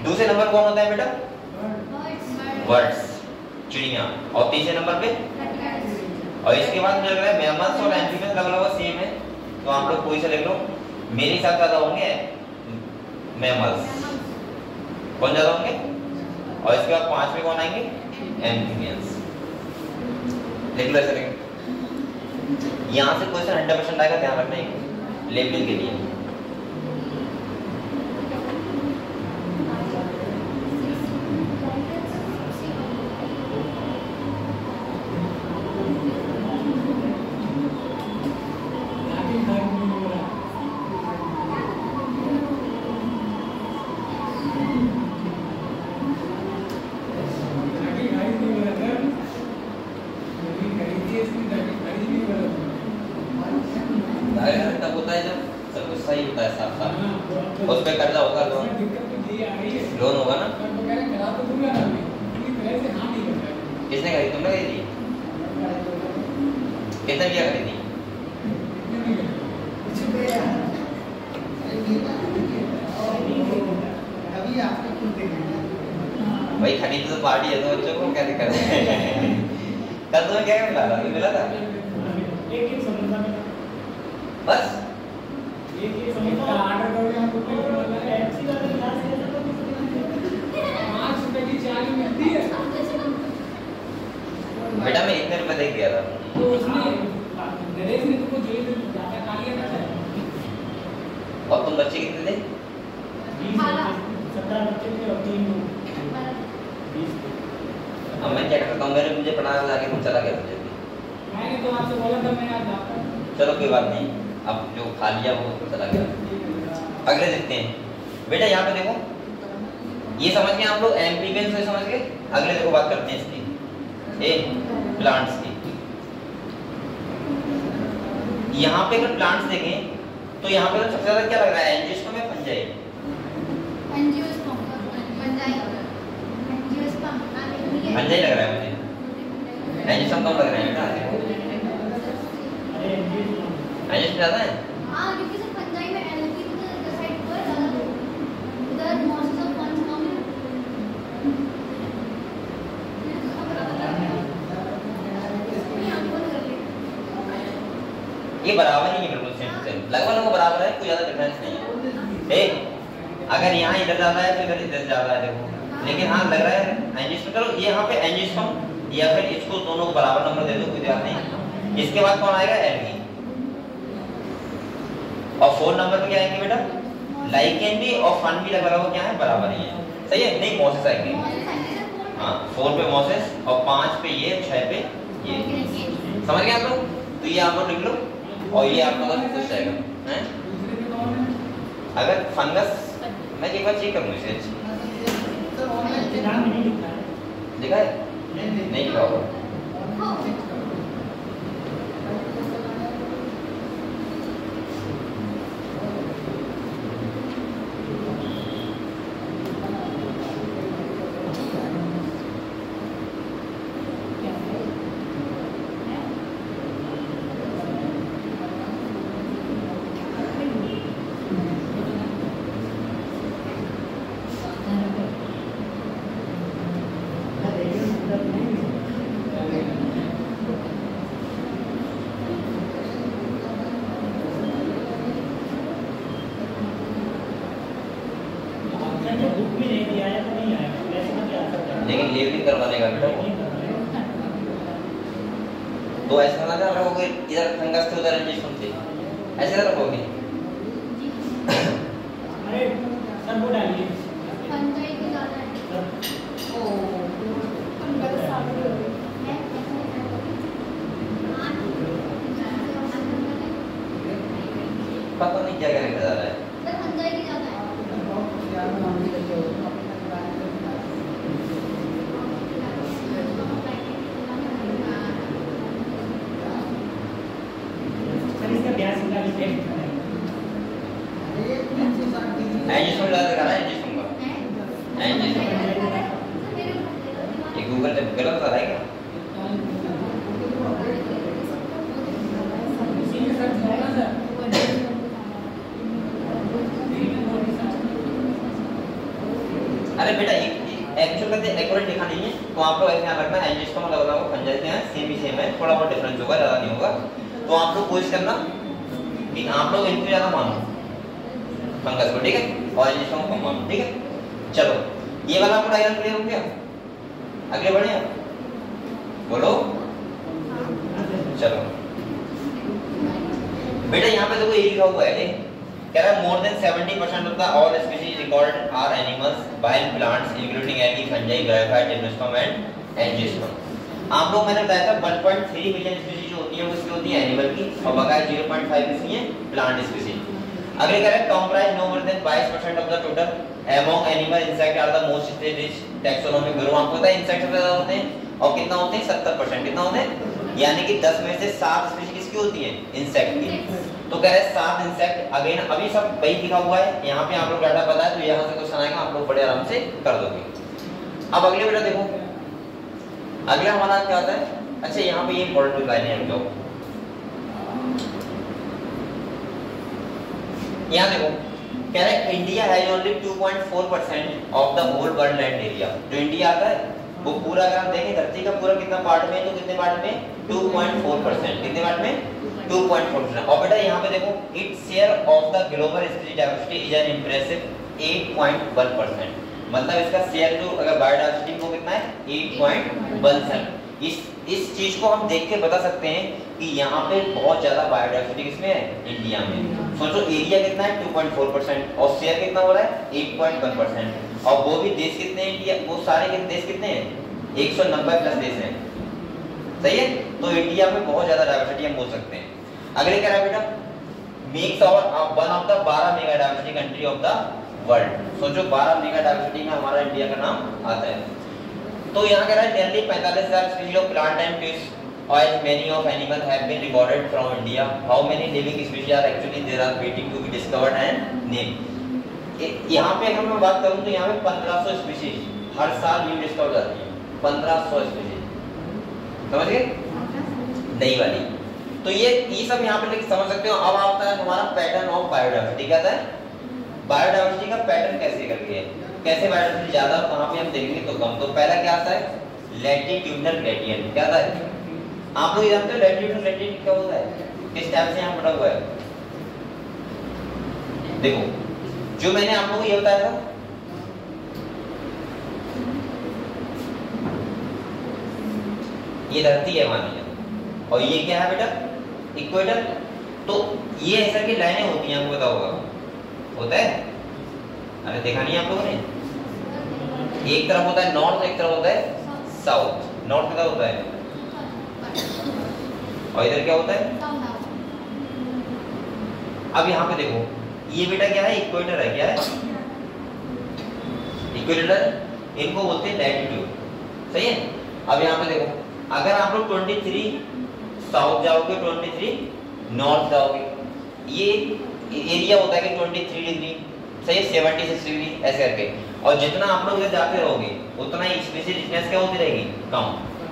दूसरे नंबर कौन होता है बेटा, बर्ड्स, चिड़िया, और तीसरे नंबर पे, और इसके बाद मुझे लग रहा है मैमल्स और एम्फीबियंस लगभग सेम है, तो आप लोग कोई से लिख लो। मेरे हिसाब से ज्यादा होंगे मैमल्स, कौन ज्यादा होंगे, और इसके बाद 5 में कौन आएंगे, एम्फीबियंस। लिख लो ऐसे। यहाँ से क्वेश्चन 100% आएगा, ध्यान रखना है लेबलिंग के लिए। उस पे कर्जा होगा, लोन होगा ना। किसने खरीदी, तुमने खरीदी, कितने क्या खरीदी, भाई खरीदी तो पार्टी है, तो बच्चों को क्या दिक्कत है। कल तुम्हें क्या मिला था, मिला था बस बेटा, मैं इतने रुपए देख दिया था, तो उसने नरेश ने तुमको जो ज्यादा खा लिया था। और तुम बच्चे कितने थे, 17 बच्चे थे और 3 अब मैं क्या करता हूँ, मेरे मुझे पढ़ा के कुछ चला गया, मैंने तो आपसे बोला था मैं आज आता। चलो कोई बात नहीं, अब जो खा लिया वो तो चला गया। अगले देखते हैं बेटा, यहाँ पे देखो, ये समझ गए आप लोग, एम्फीबियंस से समझ गए। अगले देखो बात करते हैं इसकी, प्लांट्स की। यहाँ पे अगर प्लांट्स देखें तो यहाँ पे तो सबसे ज्यादा क्या लग रहा है, एंजियोस्पर्म में फंजाई, फंजाई लग रहा है मुझे, एंजियोस्पर्म कम लग रहा है बेटा, एंजियोस्पर्म ज्यादा है। हां, क्योंकि सिर्फ फंजाई में एलगी की साइड पर ज्यादा उधर मॉन्स्टर ऑफ फंज कम है। ये बराबर ही है, बिल्कुल सेम टू सेम, लगभग बराबर है, कोई ज्यादा डिफरेंस नहीं है। अगर यहाँ इधर ज्यादा है तो इधर ज्यादा है, देखो लेकिन हाँ लग रहा है एंजियोस्पर्म। चलो ये यहाँ पे एंजियोस्पर्म या फिर इसको दोनों बराबर नंबर दे दो, कोई बात नहीं। इसके बाद कौन आएगा? एल्गी। और 4 नंबर पे क्या आएंगे बेटा? लाइकेन भी और फन भी लगा हुआ क्या है? बराबर ही है। सही है? नहीं मोसेस आएंगे। हाँ 4 पे मोसेस और 5 पे ये, 6 पे ये। समझ गए आप लोग? तो ये आप लोग लिख लो और ये आप लोगों का पूछ जाएगा हैं। अगर फंगस मैं एक बार चेक करूँ इसे लिखा है नहीं लिखा होगा। लेकिन लेबलिंग करवाने का बेटा तो ऐसा ना रखोगे इधर फंगस थे उधर एंजियोस्पर्म थे, ऐसे रखोगे। अरे सब वो डालिए फंजाई की ज्यादा है। ओ फंगस सामने है पता नहीं क्या कहने जा रहा है। सर फंजाई की ज्यादा है। एंजियोस्पर्म ला दिखा रहा है एंजियोस्पर्म का एंजियोस्पर्म ये गूगल पे गलत बता रहा है क्या? अरे बेटा एक्चुअल में एक्यूरेट लिखा नहीं है तो आप लोग ऐसे ध्यान रखना एंजियोस्पर्म मतलब होगा वो फंजाई हैं सेम ही सेम है, थोड़ा बहुत डिफरेंस होगा, ज्यादा नहीं होगा। तो आप लोग कोशिश करना कि आप लोग इनको ज्यादा मानो फंगस को, ठीक है, और एंजियोस्पर्म को कम मानो, ठीक है। चलो ये वाला आपको डायग्राम क्लियर हो गया? आगे बढ़े आप बोलो। चलो बेटा यहाँ पे देखो ये लिखा हुआ है, कह रहा है more than 70% of the all species recorded are animals while plants including algae, fungi, bryophyte, gymnosperm and angiosperm. आप लोग मैंने बताया था 1.3 मिलियन स्पीशीज जो होती है वो इसकी होती है एनिमल की और बकाया 0.5 इसकी है प्लांट स्पीशीज। अगले कह रहा है comprise no more than 22% of the total among animal insect are the most established taxonomic group. आपको पता है इंसेक्ट सबसे ज्यादा होते हैं और कितना होते हैं? 70%। कितना होते हैं? यानी कि 10 में से 7 स्पीशीज किसकी होती है? इंसेक्ट की। तो कह रहे हैं 7 इंसेक्ट। अगेन अभी सब वही लिखा हुआ है, यहाँ पे आप लोग डाटा पता है तो यहाँ से क्वेश्चन आएगा, आप लोग बड़े आराम से कर दोगे। अब अगले बेटा देखो अगला हमारा क्या आता है? अच्छा यहाँ पे ये इंपॉर्टेंट लाइनें हैं जो यहाँ देखो कह रहे हैं India has only 2.4% of the whole world land area. जो इंडिया आता है वो पूरा अगर हम देखें धरती का पूरा कितना पार्ट में, तो कितने पार्ट में? 2.4%। कितने पार्ट में? 2.4%। और बेटा यहाँ पे देखो its share of the global species diversity is an impressive 8.1%। मतलब इसका शेयर जो अगर बायोडाइवर्सिटी को कितना है? 8.1%। इस चीज को हम देख के बता सकते हैं कि यहाँ पे बहुत ज्यादा बायोडाइवर्सिटी किसमें है? इंडिया में। सोचो एरिया कितना है? 2.4% और शेयर कितना हो रहा है? 8.1%। और वो भी देश कितने हैं? इंडिया वो सारे के देश कितने हैं? 190 प्लस देश हैं। सही है? तो इंडिया में बहुत ज्यादा डाइवर्सिटी हम बोल सकते हैं। अगले क्या है बेटा? मेक्स और one of the 12 mega diversity country of the world. सोचो 12 मेगा डाइवर्सिटी में हमारा इंडिया का नाम आता है। तो यहाँ कह रहा है nearly 45,000 species of plant and fish और many of animal have been recorded from India. How many living species are actually there are waiting to be discovered and name. यहाँ पे अगर मैं बात करूँ तो यहाँ पे 1500 स्पीशीज हर साल न्यू डिस्कवर जाती है। 1500 स्पीशीज, समझ गए? नई वाली। तो ये सब यहाँ पे समझ सकते हो। अब आता है हमारा पैटर्न ऑफ बायोडाइवर्सिटी। क्या आता है? बायोडाइवर्सिटी का पैटर्न कैसे करके है, कैसे बायोडाइवर्सिटी ज्यादा कहाँ पे हम देखेंगे तो कम। तो पहला क्या आता है? Latitudinal gradient. क्या आता है? आप लोग जानते हो लैटिट्यूडनल ग्रेडियंट क्या होता है? किस टाइप से यहाँ पढ़ा हुआ है? देखो जो मैंने आप लोगों को ये बताया था ये धरती है मान लिया, और ये क्या है बेटा, इक्वेटर। तो ये ऐसा की लाइनें होती हैं, आपको पता होगा, होता है? अरे देखा नहीं आप लोगों ने? एक तरफ होता है नॉर्थ, एक तरफ होता है साउथ। नॉर्थ किधर होता है और इधर क्या होता है? अब यहाँ पे देखो, ये बेटा क्या है, इक्वेटर है। क्या है? इक्वेटर, इनको बोलते हैं लैटिट्यूड। सही है। अब यहाँ पे देखो, अगर आप लोग 23 साउथ जाओगे, 23 नॉर्थ जाओगे, ये एरिया होता है कि 23 डिग्री, सही है, 76 डिग्री ऐसे करके। और जितना आप लोग इधर जाते रहोगे उतना ही स्पेसिफिकनेस क्या होती रहेगी, कम।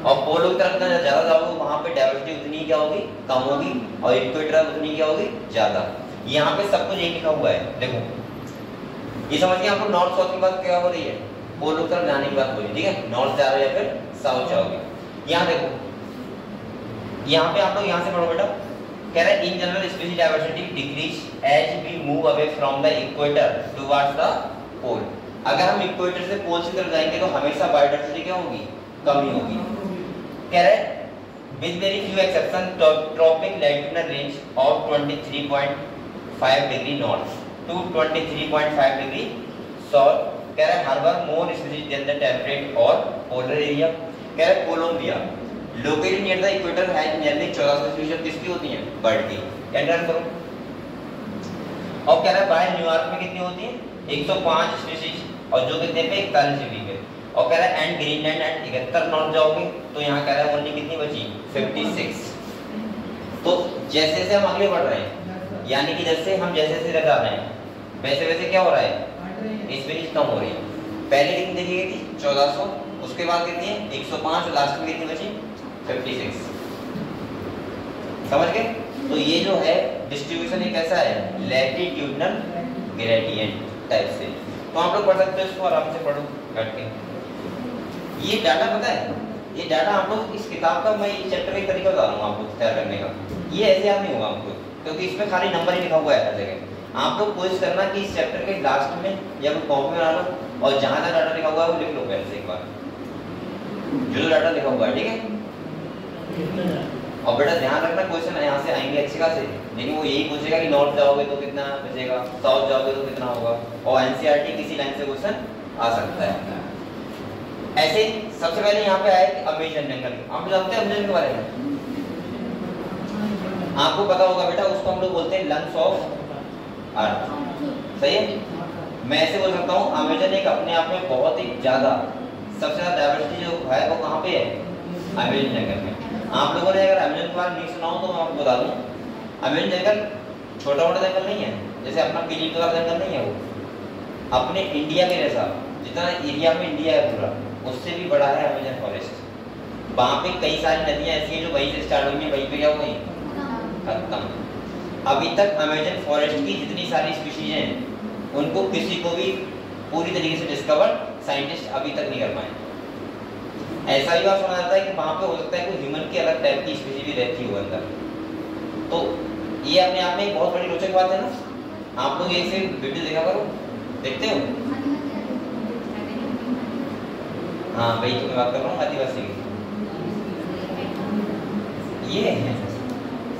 और पोलो की तरफ ज्यादा जाओगे वहां पे डाइवर्सिटी उतनी क्या होगी, कम होगी, और इक्वेटर उतनी क्या होगी, ज्यादा। यहाँ पे सब कुछ एक लिखा हुआ है, देखो ये समझ के आपको नॉर्थ साउथ की बात क्या हो रही है, पोलो की तरफ जाने की बात हो रही है, ठीक है, नॉर्थ जा रहे हो या फिर साउथ जाओगे। यहाँ देखो, यहाँ पे आप लोग यहाँ से पढ़ो बेटा, कह रहा है in general specific diversity decrease as we move away from the equator towards the pole. अगर हम इक्वेटर से पोल की तरफ जाएंगे तो हमेशा बायोडाइवर्सिटी क्या होगी, कमी होगी। कह रहा है with very few exception tropic latitudinal range of 23.5 degree north to 23.5 degree south, कह रहा है harbor more species than the temperate or polar area। कह रहा है Colombia located near the equator has nearly 1400 species किसकी होती हैं, बर्ड की। क्या करो। और कह रहा है बाय न्यूयॉर्क में कितनी होती है, 105 स्पीशीज, और जो कितने पे 41 डिग्री पे। और कह रहा है एंड ग्रीनलैंड एंड 71 नॉर्थ जाओगे तो यहाँ कह रहा है ओनली कितनी बची, 56। तो जैसे जैसे हम आगे बढ़ रहे हैं, यानी कि जैसे हम जैसे जैसे जा रहे हैं वैसे वैसे क्या हो रहा है, स्पीशीज कम हो रही है। पहले कितनी देखी गई थी, 1400, उसके बाद कितनी है, 105, लास्ट में कितनी बची, 56। समझ गए? तो ये जो है डिस्ट्रीब्यूशन ये कैसा है, लैटिट्यूडनल ग्रेडियंट टाइप से। तो आप लोग पढ़ सकते हो, इसको आराम से पढ़ो बैठ के। ये डाटा पता है, ये डाटा आप लोग इस किताब का, मैं इस चैप्टर का एक तरीका बता रहा हूँ आपको तैयार करने का। ये ऐसे याद नहीं होगा आपको, क्योंकि इसमें खाली नंबर ही लिखा हुआ है हर जगह। आप लोग कोशिश करना कि इस चैप्टर के लास्ट में या फिर कॉपी बना लो, और जहाँ जहाँ डाटा लिखा हुआ है वो लिख लो पहले से एक बार, जो डाटा लिखा हुआ है, ठीक है। और बेटा ध्यान रखना, क्वेश्चन यहाँ से आएंगे अच्छे खासे, लेकिन वो यही पूछेगा कि नॉर्थ जाओगे तो कितना बचेगा, साउथ जाओगे तो कितना होगा, और एनसीईआरटी किसी लाइन से क्वेश्चन आ सकता है। ऐसे सबसे पहले यहाँ पे आया कि अमेजन जंगल। आप जानते हैं अमेजन के बारे में? आपको पता होगा बेटा, उसको हम लोग बोलते हैं लंग्स ऑफ अर्थ। सही है। मैं ऐसे बोल सकता हूँ, अमेजन एक अपने आप में बहुत ही ज्यादा, सबसे ज्यादा डाइवर्सिटी जो है वो कहाँ पे है, अमेजन जंगल में। आप लोगों ने अगर अमेजन के बारे में नहीं सुना हो तो मैं आपको बता दूं, अमेजन जंगल छोटा मोटा जंगल नहीं है, जैसे अपना पीलीभीत वाला जंगल नहीं है, वो अपने इंडिया के जैसा, जितना एरिया में इंडिया है पूरा, उससे भी बड़ा है अमेजन फॉरेस्ट। वहाँ पे कई सारी नदियाँ ऐसी हैं जो वहीं से स्टार्ट हुई हैं, वहीं पे क्या हो गई, खत्म। अभी तक अमेजन फॉरेस्ट की जितनी सारी स्पीशीज हैं उनको किसी को भी पूरी तरीके से डिस्कवर साइंटिस्ट अभी तक नहीं कर पाए। ऐसा भी बात सुना जाता है कि वहाँ पे हो सकता है कोई ह्यूमन की अलग टाइप की स्पीशीज भी रहती हो अंदर। तो ये अपने आप में एक बहुत बड़ी रोचक बात है ना। आप लोग एक से वीडियो देखा करो, देखते हो? हाँ भाई, तो मैं बात कर रहा हूँ आदिवासी की। ये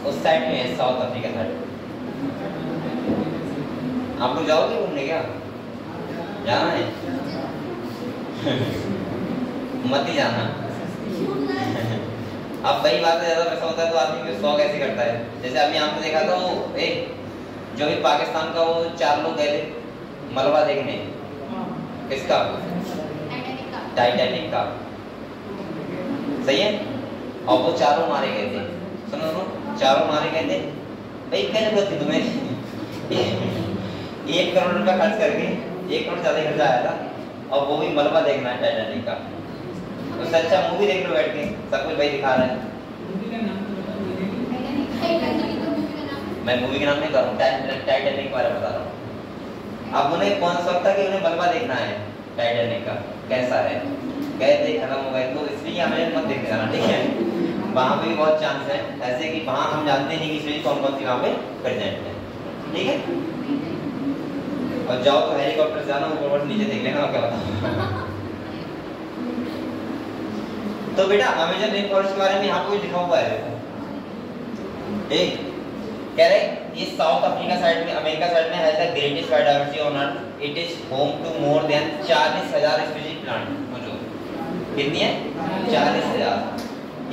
उस साइड में है, साउथ अफ्रीका साइड। आप लोग जाओगे घूमने क्या? जाना है? मत ही जाना। अब वही बात है, ज्यादा पैसा होता है तो आदमी को शौक ऐसे करता है। जैसे अभी आपने देखा था वो एक जो भी पाकिस्तान का वो 4 लोग गए थे मलबा देखने, किसका? टाइटैनिक का। सही है। और वो 4 मारे गए थे। सुनो सुनो, 4 मारे गए थे। भाई क्या जरूरत थी तुम्हें? 1 करोड़ रुपया खर्च करके, 1 करोड़ ज्यादा खर्चा आया था, और वो भी मलबा देखना है टाइटैनिक का। उससे अच्छा मूवी देख लो बैठ के, सब कुछ भाई दिखा रहा है। मैं मूवी का नाम नहीं कर रहा हूँ, टाइटैनिक के बारे में बता रहा हूँ। अब उन्हें कौन सा था कि उन्हें मलबा देखना है टाइटैनिक का कैसा है, गए थे खत्म हो गए, तो इसलिए हमें मत देखने जाना, ठीक है। वहाँ पे भी बहुत चांस है ऐसे कि वहाँ हम जानते नहीं कि इसलिए कौन कौन सी वहाँ पे प्रेजेंट है, ठीक है। और जाओ तो हेलीकॉप्टर से जाना, ऊपर नीचे देख लेना, क्या बताऊँ। तो बेटा अमेज़न रेन फॉरेस्ट के बारे में यहाँ पे कुछ लिखा हुआ है देखो, एक कह रहे ये साउथ अफ्रीका साइड में, अमेरिका साइड में has the greatest biodiversity on earth, it is home to more than 40,000 species plant. समझो कितनी है? 40,000।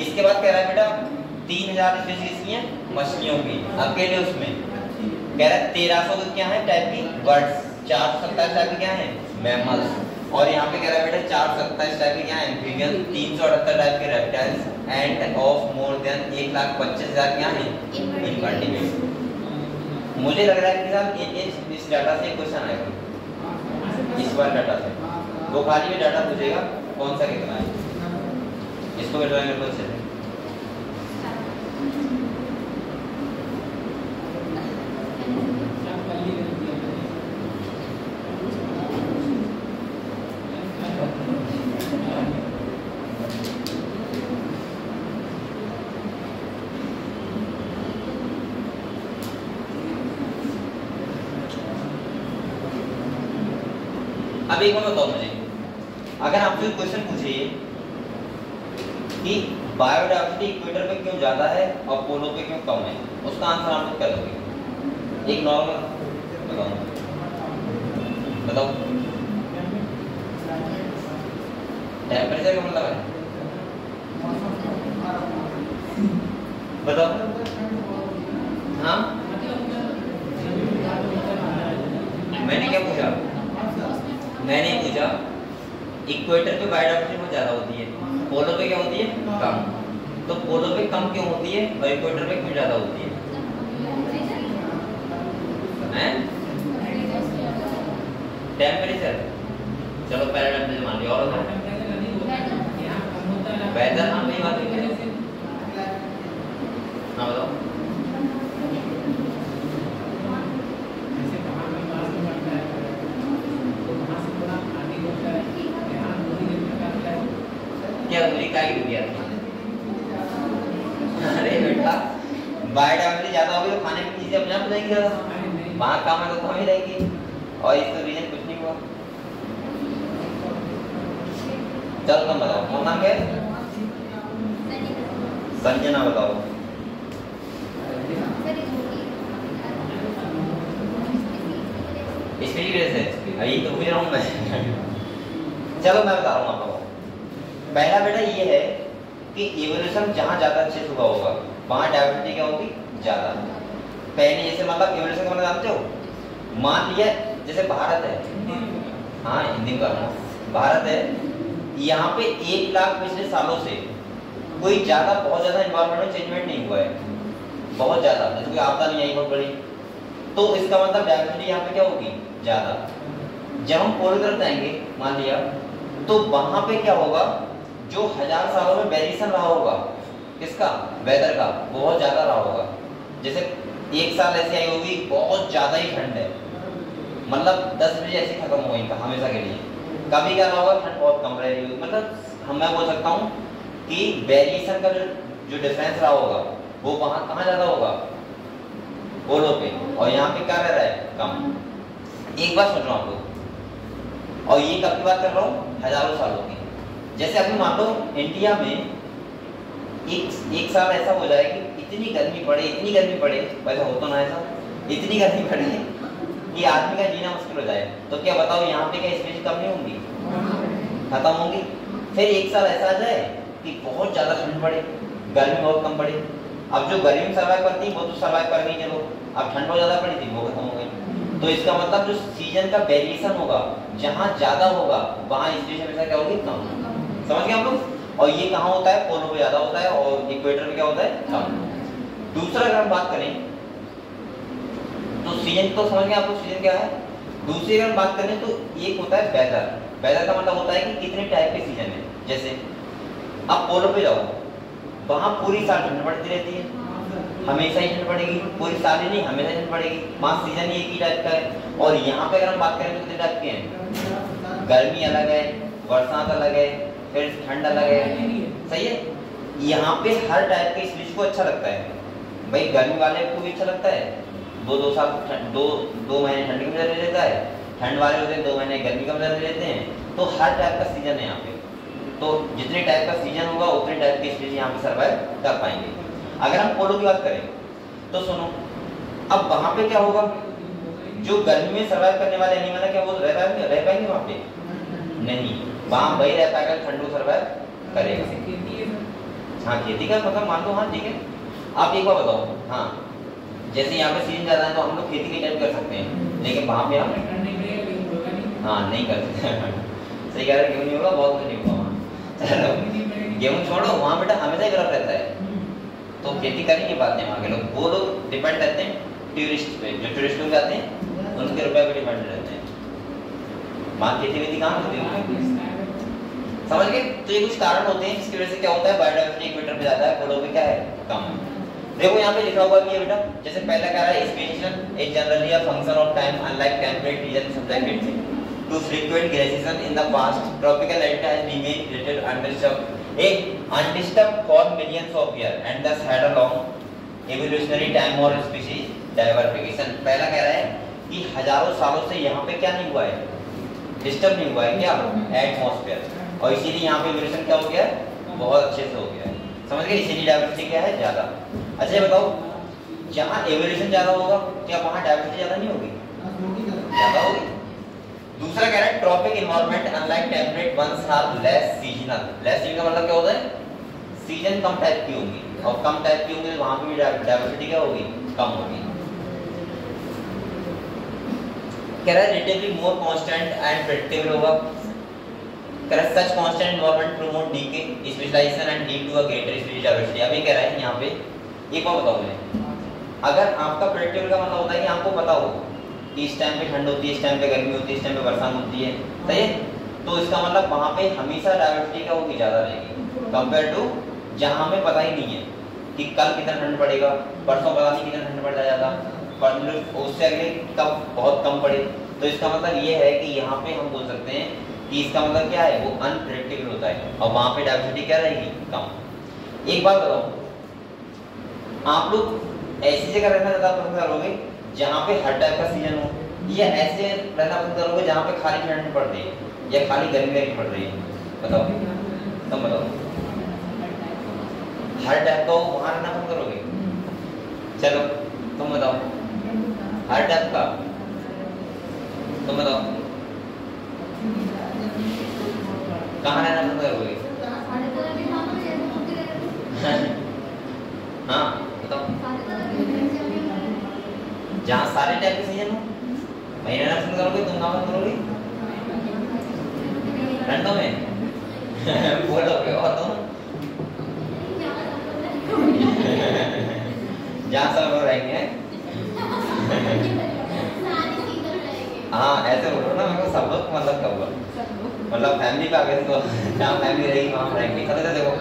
इसके बाद कह रहा है बेटा 3,000 स्पीशीज की हैं मछलियों की अकेले उसमें। कह रहा है 1300 क्या है टाइप की बर्ड्स, 427 टाइप की क्या है मैमल्स, और यहाँ पे कह रहा है बेटा 427 टाइप की क्या है एम्फीबियन, 378 टाइप के reptiles end of more than 1,25,000 क्या है इनवर्टिब्रेट्स। मुझे लग रहा है कि साहब इस डाटा से क्वेश्चन आएगा, इस बार डाटा से वो खाली में डाटा पूछेगा कौन सा कितना है, इसको बैठवाएंगे तो अच्छे से। अब एक बात बताओ मुझे, अगर आपसे क्वेश्चन पूछे कि बायोडायवर्सिटी इक्वेटर पे क्यों ज्यादा है और पोलो पे क्यों कम है, उसका आंसर आप लोग कर दोगे? एक नॉर्मल बताओ टेम्परेचर का मतलब है, बताओ। हाँ मैंने क्या पूछा? मैंने पूछा इक्वेटर पे बायोडायवर्सिटी बहुत ज्यादा होती है, पोलो पे क्या होती है कम, तो पोलो पे कम क्यों होती है और इक्वेटर पे क्यों ज्यादा होती है? टेम्परेचर, चलो पहले टेम्परेचर मान लिया, और वेदर, हाँ वही बात है। हाँ बताओ। क्या दूरी का ही गया? अरे बेटा बायोडायवर्सिटी ज्यादा होगी तो खाने की चीजें अपने आप जाएंगी ज्यादा, वहाँ कम है तो कम ही रहेगी, और इसका रीजन कुछ नहीं हुआ। चलो तुम बताओ कौन नाम है? संजना बताओ। इसकी वजह से यही तो पूछ रहा हूँ मैं। चलो मैं बता रहा हूँ आपको। पहला बेटा ये है कि इवोल्यूशन जहाँ ज्यादा अच्छे से हुआ होगा वहाँ डायवर्सिटी क्या होगी ज्यादा। पहले जैसे मतलब इवोल्यूशन का मतलब जानते हो, मान लिया जैसे भारत है, हाँ हिंदी का भारत है, यहाँ पे 1 लाख पिछले सालों से कोई ज्यादा बहुत ज्यादा एनवायरमेंट में चेंजमेंट नहीं हुआ है, बहुत ज्यादा, जैसे कोई आपदा नहीं आई बहुत बड़ी, तो इसका मतलब डायवर्सिटी यहाँ पे क्या होगी ज्यादा। जब हम पोल तरफ जाएंगे मान लिया, तो वहां पे क्या होगा, जो 1000 सालों में वेरिएशन रहा होगा किसका, वेदर का, बहुत ज्यादा रहा होगा। जैसे एक साल ऐसी आई होगी बहुत ज्यादा ही ठंड है, मतलब 10 बजे ऐसे खत्म हो गई हमेशा के लिए, कभी क्या रहा होगा ठंड बहुत कम रहेगी। मतलब मैं बोल सकता हूँ कि वेरिएशन का जो डिफरेंस रहा होगा वो वहां कहाँ ज्यादा होगा, पोलो पे, और यहाँ पे क्या रह रहा है कम। एक बात सोच रहा हूँ आप लोग, और ये कब की बात कर रहा हूँ, हजारों सालों की। जैसे अभी मान लो इंडिया में एक साल ऐसा हो जाए कि इतनी गर्मी पड़े, वैसा हो तो ना ऐसा, इतनी गर्मी पड़े कि आदमी का जीना मुश्किल हो जाए, तो क्या बताओ यहाँ पे क्या स्पीशीज कम नहीं होंगी, खत्म होंगी। फिर एक साल ऐसा आ जाए कि बहुत ज्यादा ठंड पड़े, गर्मी बहुत कम पड़े, अब जो गर्मी में सर्वाइव करती वो तो सर्वाइव कर गई, चलो अब ठंड बहुत ज्यादा पड़ी थी वो खत्म हो गई। तो इसका मतलब जो सीजन का वेरिएशन होगा जहाँ ज्यादा होगा वहाँ स्पीशीज हमेशा क्या होगी कम। समझ गए हम लोग? और ये कहाँ होता है, पोलो पे ज्यादा होता है और इक्वेटर में क्या होता है कम। दूसरा अगर हम बात करें तो सीजन तो समझ गए आप लोग, सीजन क्या है। दूसरी अगर हम बात करें तो एक होता है वेदर। वेदर का मतलब होता है कि कितने टाइप के सीजन है। जैसे आप पोलो पे जाओ, वहाँ पूरी साल ठंड पड़ती रहती है, हमेशा ही ठंड पड़ेगी, पूरी साल ही नहीं हमेशा ठंड पड़ेगी, वहाँ सीजन ही एक ही टाइप का है। और यहाँ पे अगर हम बात करें तो कितने टाइप के हैं, गर्मी अलग है, बरसात अलग है, फिर ठंड अलग है, सही है। यहाँ पे हर टाइप के स्पीशीज को अच्छा लगता है, भाई गर्मी वाले को भी अच्छा लगता है, दो महीने ठंड का मजा लेता है, ठंड वाले होते हैं 2 महीने गर्मी का मजा लेते हैं। तो हर टाइप का सीजन है यहाँ पे, तो जितने टाइप का सीजन होगा उतने टाइप की स्पीशीज यहाँ पे सर्वाइव कर पाएंगे। अगर हम पोलो की बात करें तो सुनो, अब वहां पे क्या होगा, जो गर्मी में सर्वाइव करने वाले एनिमल है क्या वो रह पाएंगे वहां पे? नहीं, वहां वही रह पाएगा ठंड को सर्वाइव करेगा। हाँ खेती का मतलब मान लो, हाँ ठीक है। आप एक बार बताओ, हाँ जैसे यहाँ पे सीजन ज्यादा है तो हम लोग खेती के टाइप कर सकते हैं, लेकिन वहां पे हम हाँ नहीं कर सकते। सही कह रहे, क्यों नहीं होगा, बहुत कुछ नहीं होगा वहाँ। चलो गेहूँ छोड़ो, वहाँ बेटा हमेशा ही बर्फ रहता है, तो खेती कर ही नहीं पाते वहाँ के लोग। वो लोग डिपेंड रहते हैं टूरिस्ट पे, जो टूरिस्ट लोग जाते हैं उनके रुपए पे डिपेंड रहते हैं। वहाँ खेती वेती कहाँ होती है, समझ गए? तो ये कुछ कारण होते हैं जिसकी वजह से क्या होता है, बायोडाइवर्सिटी इक्वेटर पे जाता है, पोलो पे क्या है, कम है। देखो यहाँ पे लिखा हुआ भी है बेटा, जैसे पहला कह रहा है speciation is generally a function of time unlike temperate region subjected to frequent glaciation in the past. Tropical Atlanta has remained created undisturbed for millions of years and thus had a long evolutionary time or species diversification. पहला कह रहा है कि हजारों सालों से यहाँ पे क्या नहीं हुआ है, डिस्टर्ब नहीं हुआ है क्या, एटमॉस्फेयर, और इसीलिए यहाँ पे एवोल्यूशन क्या हो गया है, बहुत अच्छे से हो गया है। समझ गए? इसीलिए डाइवर्सिटी क्या है, ज्यादा। अच्छा ये बताओ, जहाँ एवोल्यूशन ज्यादा होगा क्या वहाँ डाइवर्सिटी ज्यादा नहीं होगी? ज्यादा होगी। दूसरा कह रहा है tropic environment unlike temperate ones are less seasonal. Less season का मतलब क्या होता है, सीजन कम टाइप की होंगी, और कम टाइप की होंगी तो वहां पे भी डाइवर्सिटी क्या होगी, कम होगी। कह रहा है relatively more constant and predictable होगा। कह रहा है सच कांस्टेंट एनवायरनमेंट प्रमोट डीके specialization and lead to a greater species diversity. अभी कह रहा है यहाँ पे एक बार बताओ मुझे, अगर आपका प्रेडिक्टेबल का मतलब होता है कि आपको पता हो कि इस टाइम पे ठंड होती है, इस टाइम पे गर्मी होती है, इस टाइम पे बरसात होती है, सही है? तो इसका मतलब वहाँ पे हमेशा डाइवर्सिटी क्या होगी, ज्यादा रहेगी कंपेयर टू जहाँ हमें पता ही नहीं है कि कल कितना ठंड पड़ेगा, परसों पता नहीं कितना ठंड पड़ जाएगा, उससे अगले कब बहुत कम पड़े। तो इसका मतलब ये है कि यहाँ पे हम बोल सकते हैं कि इसका मतलब क्या है, वो अनप्रेडिक्टेबल होता है, और वहाँ पे डाइवर्सिटी क्या रहेगी, कम। एक बात बताओ, आप लोग ऐसी जगह रहना ज्यादा पसंद करोगे जहाँ पे हर टाइप का सीजन हो, या ऐसे रहना पसंद करोगे जहाँ पे खाली ठंड पड़ रही है या खाली गर्मी पड़ रही है? बताओ, तुम बताओ। हर टाइप का वहाँ रहना पसंद करोगे? चलो तुम बताओ, हर टाइप का तुम बताओ, कहाँ रहना पसंद करोगे? हाँ बताओ, जहाँ सारे टाइप के सीजन हो वहीं रहना पसंद करोगे, तुम कहाँ पसंद करोगे? ठंडों में बोलोगे, और तुम? जहाँ सब लोग रहेंगे। हाँ ऐसे बोलो ना, मेरे को सब लोग मतलब क्या हुआ, मतलब फैमिली पे आ गए तो जहाँ फैमिली रहेगी वहाँ रहेंगे। समझते? देखो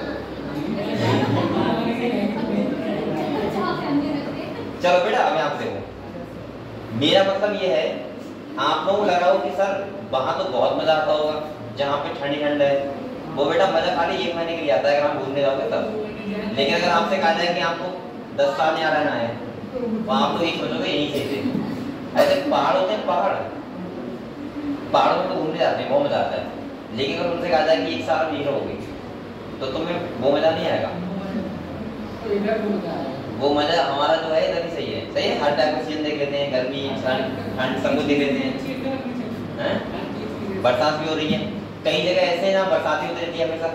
चलो बेटा, अब यहाँ देखो, मेरा मतलब ये है, आप लोगों को लग रहा हो कि सर वहाँ तो बहुत मजा आता होगा जहाँ पे ठंडी ठंड है, वो बेटा मजा खाली 1 महीने के लिए आता है अगर आप घूमने जाओगे तब। लेकिन अगर आपसे कहा जाए कि आपको 10 साल यहाँ रहना है, तो आप लोग यही सोचोगे यही सही थे। ऐसे पहाड़ होते हैं, पहाड़ों में तो घूमने जाते हैं, बहुत मजा आता है। लेकिन अगर उनसे कहा जाए कि 1 साल यही रहोगे तो तुम्हें वो मजा नहीं आएगा। वो मजा हमारा जो है इधर ही सही है, सही है। हर टाइप का सीजन देख लेते हैं, गर्मी ठंड सब कुछ देख लेते हैं। बरसात भी हो रही है, कई जगह ऐसे हैं जहाँ बरसात ही होती रहती है हमेशा,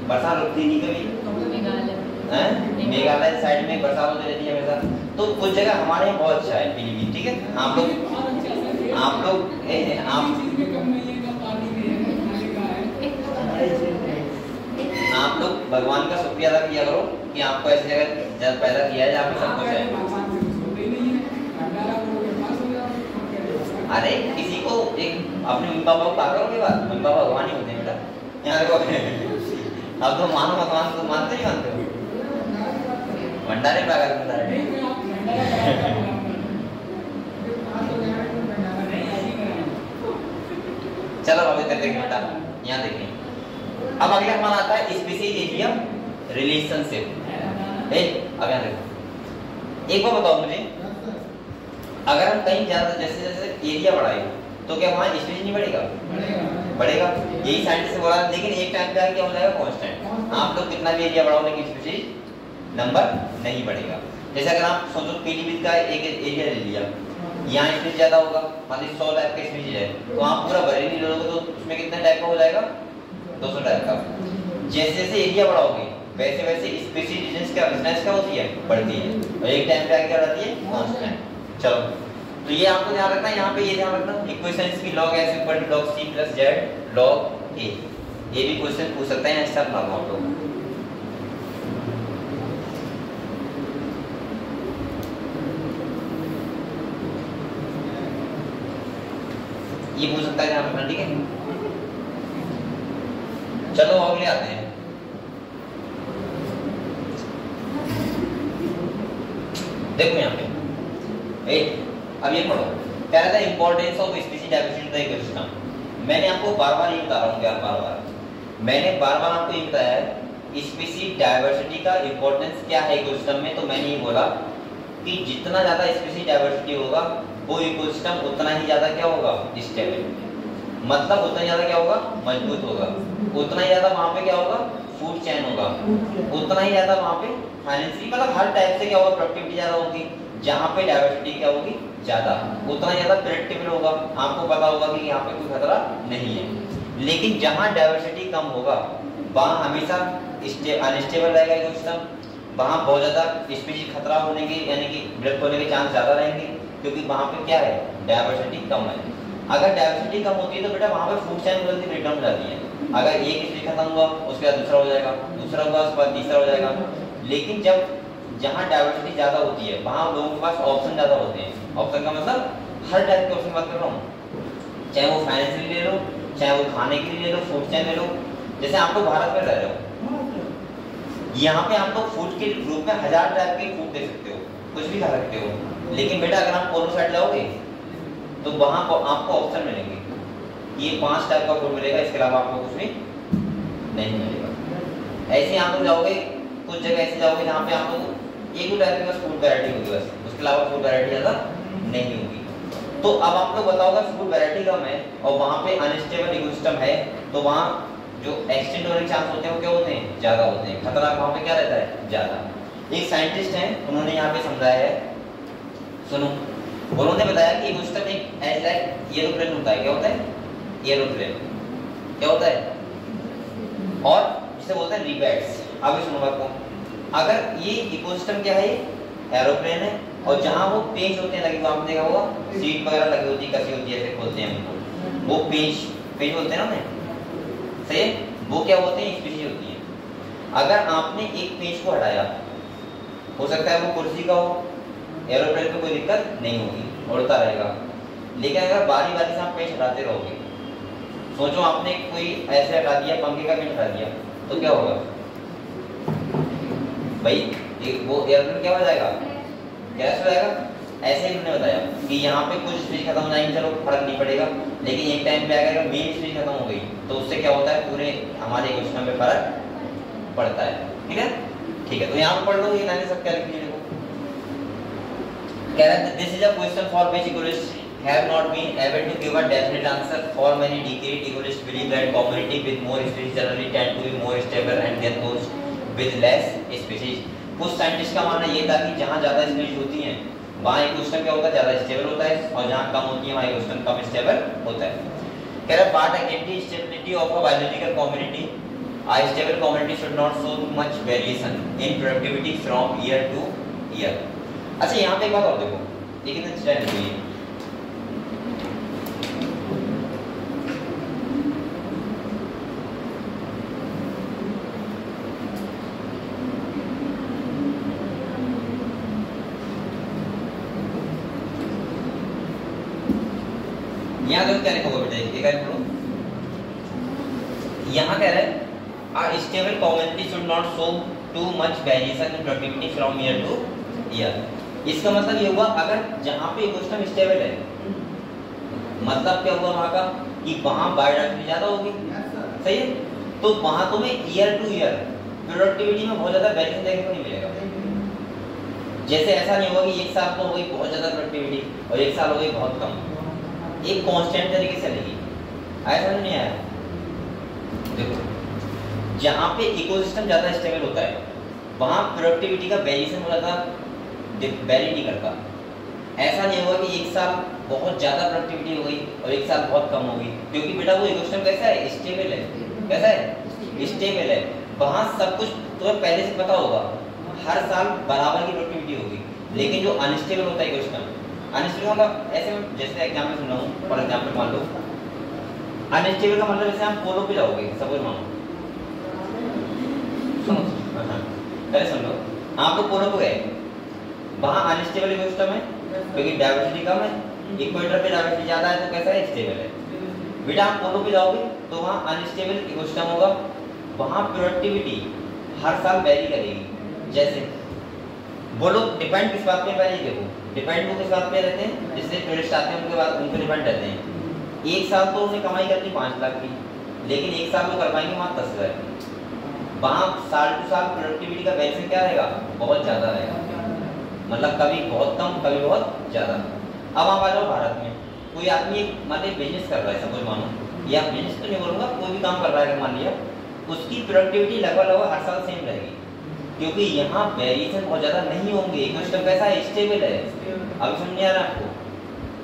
बरसात रुकती नहीं कभी। मेघालय साइड में बरसात होती रहती है हमेशा। तो कुछ जगह हमारे यहाँ बहुत अच्छा है पीलीभीत, ठीक है। आप लोग भगवान का शुक्रिया अदा किया करो कि आपको ऐसी जगह पैदा किया है जहाँ पे सब कुछ है। अरे किसी को एक अपने मम्मी पापा को पाकर के बाद, मम्मी पापा भगवान ही होते हैं बेटा। यहाँ देखो, अब तो मानो भगवान को मानते नहीं मानते हो, भंडारे पाकर भंडारे। चलो अब इधर देखिए बेटा, यहाँ देखिए। अब अगला हमारा आता है स्पीशीज एरिया रिलेशनशिप। अब यहाँ देखो, एक बार बताओ मुझे, अगर हम कहीं ज्यादा जैसे जैसे एरिया बढ़ाए तो क्या वहाँ स्पीसीज नहीं बढ़ेगा? बढ़ेगा। यही साइंटिस्ट बोला, लेकिन एक टाइम पे क्या हो जाएगा? कांस्टेंट। आप लोग कितना भी एरिया बढ़ाओ लेकिन स्पीसीज नंबर नहीं बढ़ेगा। जैसे अगर आप सोचो पीलीभीत का एक एरिया ले लिया, यहाँ स्पीसीज ज्यादा होगा, मान लीजिए 100 टाइप का स्पीसीज है, तो आप पूरा बरेली ले लोगे तो उसमें कितने टाइप का हो जाएगा? 200 टाइप का। जैसे जैसे एरिया बढ़ाओगे वैसे वैसे स्पीसीज डिस्टेंस क्या डिस्टेंस क्या होती है? बढ़ती है, और एक टाइम पे क्या रहती है? कांस्टेंट। चलो, तो ये आपको ध्यान रखना है। यहाँ पे ये ध्यान रखना इक्वेशंस की log s equal to log c plus z log a, ये भी क्वेश्चन पूछ सकते हैं। ऐसा बना लो आप लोग। ये पूछ सकता है ध्यान रखना, ठीक है। चलो अगले आते हैं। देखो यहाँ पे अब ये पढ़ो, क्या रहता है? Importance of species diversity in the ecosystem. मैंने आपको बार-बार ये बता रहा हूँ, क्या बार-बार मैंने बार-बार आपको ये बताया है स्पीसीज डाइवर्सिटी का इंपॉर्टेंस क्या है इकोसिस्टम में। तो मैंने ये बोला कि जितना ज्यादा स्पीसीज डाइवर्सिटी होगा वो इकोसिस्टम उतना ही ज्यादा क्या होगा? स्टेबल। मतलब उतना ही ज्यादा क्या होगा? मजबूत होगा। उतना ही ज्यादा वहां पे क्या होगा? फूड चेन होगा। उतना ही ज्यादा वहां पे फाइनेंशियल मतलब हर टाइप से क्या होगा? प्रोडक्टिविटी ज्यादा होगी। जहां पे डाइवर्सिटी क्या होगी? ज्यादा, उतना ज्यादा प्रेडिक्टेबल होगा। आपको पता होगा कि यहाँ पे कोई खतरा नहीं है। लेकिन जहां डाइवर्सिटी कम होगा वहां हमेशा अनस्टेबल रहेगा इकोसिस्टम। वहां बहुत ज्यादा स्पीशीज खतरा होने के यानी कि विलुप्त होने के चांस ज्यादा रहेंगे, क्योंकि वहां पे क्या है? डाइवर्सिटी कम है। अगर डाइवर्सिटी कम होती है तो बेटा वहां पे फूड चेन जल्दी ब्रेकडाउन हो जाती है। अगर एक स्पीशीज खत्म हुआ उसके बाद दूसरा हो जाएगा, दूसरा हुआ उसके बाद तीसरा हो जाएगा। लेकिन जब जहाँ डाइवर्सिटी ज्यादा होती है वहाँ लोगों के पास ऑप्शन ज्यादा होते हैं। ऑप्शन का मतलब हर टाइप के ऑप्शन बात कर रहा हूँ, चाहे वो फाइनेंशियल ले लो, चाहे वो खाने के लिए ले लो, फूड चेन ले लो। जैसे आप लोग भारत में रह रहे हो, यहाँ पे आप लोग फूड के ग्रुप में 1000 टाइप के फूड दे सकते हो, कुछ भी खा सकते हो। लेकिन बेटा अगर आप पोलो साइड जाओगे तो वहाँ आपको ऑप्शन मिलेंगे, ये 5 टाइप का फूड मिलेगा, इसके अलावा आपको कुछ भी नहीं मिलेगा। ऐसे आप लोग जाओगे, कुछ जगह ऐसे जाओगे जहाँ पे आप लोग एक ही टाइप की बस फूड वैरायटी होगी, बस उसके अलावा फूड वैरायटी ज़्यादा नहीं होगी। तो अब आप लोग बताओगे फूड वैरायटी कम है और वहाँ पे अनस्टेबल इकोसिस्टम है, तो वहाँ जो एक्सटेंड होने के चांस होते हैं वो क्या होते हैं? ज़्यादा होते हैं। खतरा वहाँ पे क्या रहता है? ज़्यादा। एक साइंटिस्ट हैं, उन्होंने यहाँ पे समझाया है, सुनो। उन्होंने बताया कि इकोसिस्टम एक एज लाइक एरोप्लेन होता है। क्या होता है? एरोप्लेन क्या होता है? और जिसे बोलते हैं रिबैट्स। अब सुनो बात को, अगर ये इकोसिस्टम क्या है? एरोप्लेन है, और जहाँ वो पेंच होते हैं लगे हुए, आपने देखा होगा सीट वगैरह लगी होती है, कसी होती है, ऐसे खोलते हैं उनको, वो पेंच बोलते हैं ना उन्हें, सही है? वो क्या होते हैं? स्पीशीज होती है। अगर आपने एक पेंच को हटाया, हो सकता है वो कुर्सी का हो, एरोप्लेन पे कोई दिक्कत नहीं होगी, उड़ता रहेगा। लेकिन अगर बारी बारी से आप पेंच हटाते रहोगे, सोचो आपने कोई ऐसे हटा दिया, पंखे का पेंच हटा दिया, तो क्या होगा भाई? वो एरोप्लेन क्या हो जाएगा? क्रैश हो जाएगा। ऐसे ही उन्होंने बताया कि यहाँ पे कुछ स्पीशीज खत्म हो जाएंगे, चलो फर्क नहीं पड़ेगा, लेकिन एक टाइम पे अगर मेन स्पीशीज खत्म हो गई तो उससे क्या होता है? पूरे हमारे इकोसिस्टम पे फर्क पड़ता है। ठीक है, ठीक है। तो यहाँ पे पढ़ लो, ये मैंने सब क्या लिख दिया। कह रहा है this is a question for which ecologist have not been able to give a definite answer. For many decades, ecologists believe that community with more species generally tend to be more stable and than those with less species. कुछ scientist का मानना ये था कि जहाँ ज़्यादा species होती हैं वहाँ इकोसिस्टम क्या होता है? ज़्यादा स्टेबल होता है, और जहाँ कम होती है वहाँ इकोसिस्टम कम स्टेबल होता है। कह रहा है but against the stability of a biological community, a stable community should not show much variation in productivity from year to year. अच्छा, यहाँ पे एक बात और देखो, लेकिन स्टैंड हुई है। यहाँ तो क्या लिखा होगा बेटा? एक बार पढ़ो। यहाँ कह रहा है a stable community should not show too much variation in productivity from year to year. इसका मतलब ये हुआ अगर जहाँ पे इकोसिस्टम स्टेबल है, मतलब क्या हुआ वहाँ का? कि वहाँ बायोडाइवर्सिटी ज्यादा होगी, सही है? तो वहाँ तुम्हें ईयर टू ईयर प्रोडक्टिविटी में बहुत ज्यादा वेरिएशन देखने को नहीं मिलेगा। जैसे ऐसा नहीं होगा कि एक साल तो हो गई बहुत ज्यादा प्रोडक्टिविटी और एक साल हो गई बहुत कम। एक कांस्टेंट तरीके से चलेगी। आया समझ नहीं आया? देखो जहाँ पे इकोसिस्टम ज्यादा स्टेबल होता है वहाँ प्रोडक्टिविटी का वेरिएशन हो जाता, वेरी नहीं करता। ऐसा नहीं होगा कि एक साल बहुत ज्यादा प्रोडक्टिविटी हो गई और एक साल बहुत कम होगी, क्योंकि बेटा वो इकोसिस्टम कैसा है? स्टेबल है। कैसा है? स्टेबल है। वहाँ सब कुछ तो पहले से पता होगा, हर साल बराबर की प्रोडक्टिविटी होगी। लेकिन जो अनस्टेबल होता है इकोसिस्टम, अनस्टेबल मतलब ऐसे जैसे एग्जाम्पल सुन रहा हूँ, फॉर एग्जाम्पल मान लो अनस्टेबल का मतलब जैसे आप पोलो पे जाओगे, सपोज मानो पहले सुन लो, आप लोग पोलो पे गए, वहाँ अनस्टेबल इकोसिस्टम है क्योंकि डाइवर्सिटी कम है, इक्वेटर पे डाइवर्सिटी ज्यादा है, तो कैसा है? स्टेबल है। बेटा आप पोलो पे जाओगे तो वहाँ अनस्टेबल इकोसिस्टम होगा, वहाँ प्रोडक्टिविटी हर साल वेरी करेगी। जैसे वो लोग डिपेंड किस बात पे? पहले देखो डिपेंड वो किस बात पे रहते हैं, जिससे टूरिस्ट आते हैं उनके बाद उनके डिपेंड रहते हैं। एक साल तो उन्हें कमाई करनी 5 लाख की, लेकिन एक साल वो कर पाएंगे वहाँ 10,000 की। वहाँ साल टू साल प्रोडक्टिविटी का वेरिएशन क्या रहेगा? बहुत ज़्यादा रहेगा, मतलब कभी बहुत कम कभी बहुत ज़्यादा। अब आप आ जाओ भारत में, कोई आदमी मतलब बिजनेस कर रहा है, सपोज मानो, या बिजनेस तो नहीं बोलूँगा, कोई भी काम कर रहा है मान लिया, उसकी प्रोडक्टिविटी लगभग हर साल सेम रहेगी, क्योंकि यहाँ वेरिएशन बहुत ज़्यादा नहीं होंगे। इकोसिस्टम कैसा है? स्टेबल है। अब समझ नहीं आ रहा आपको?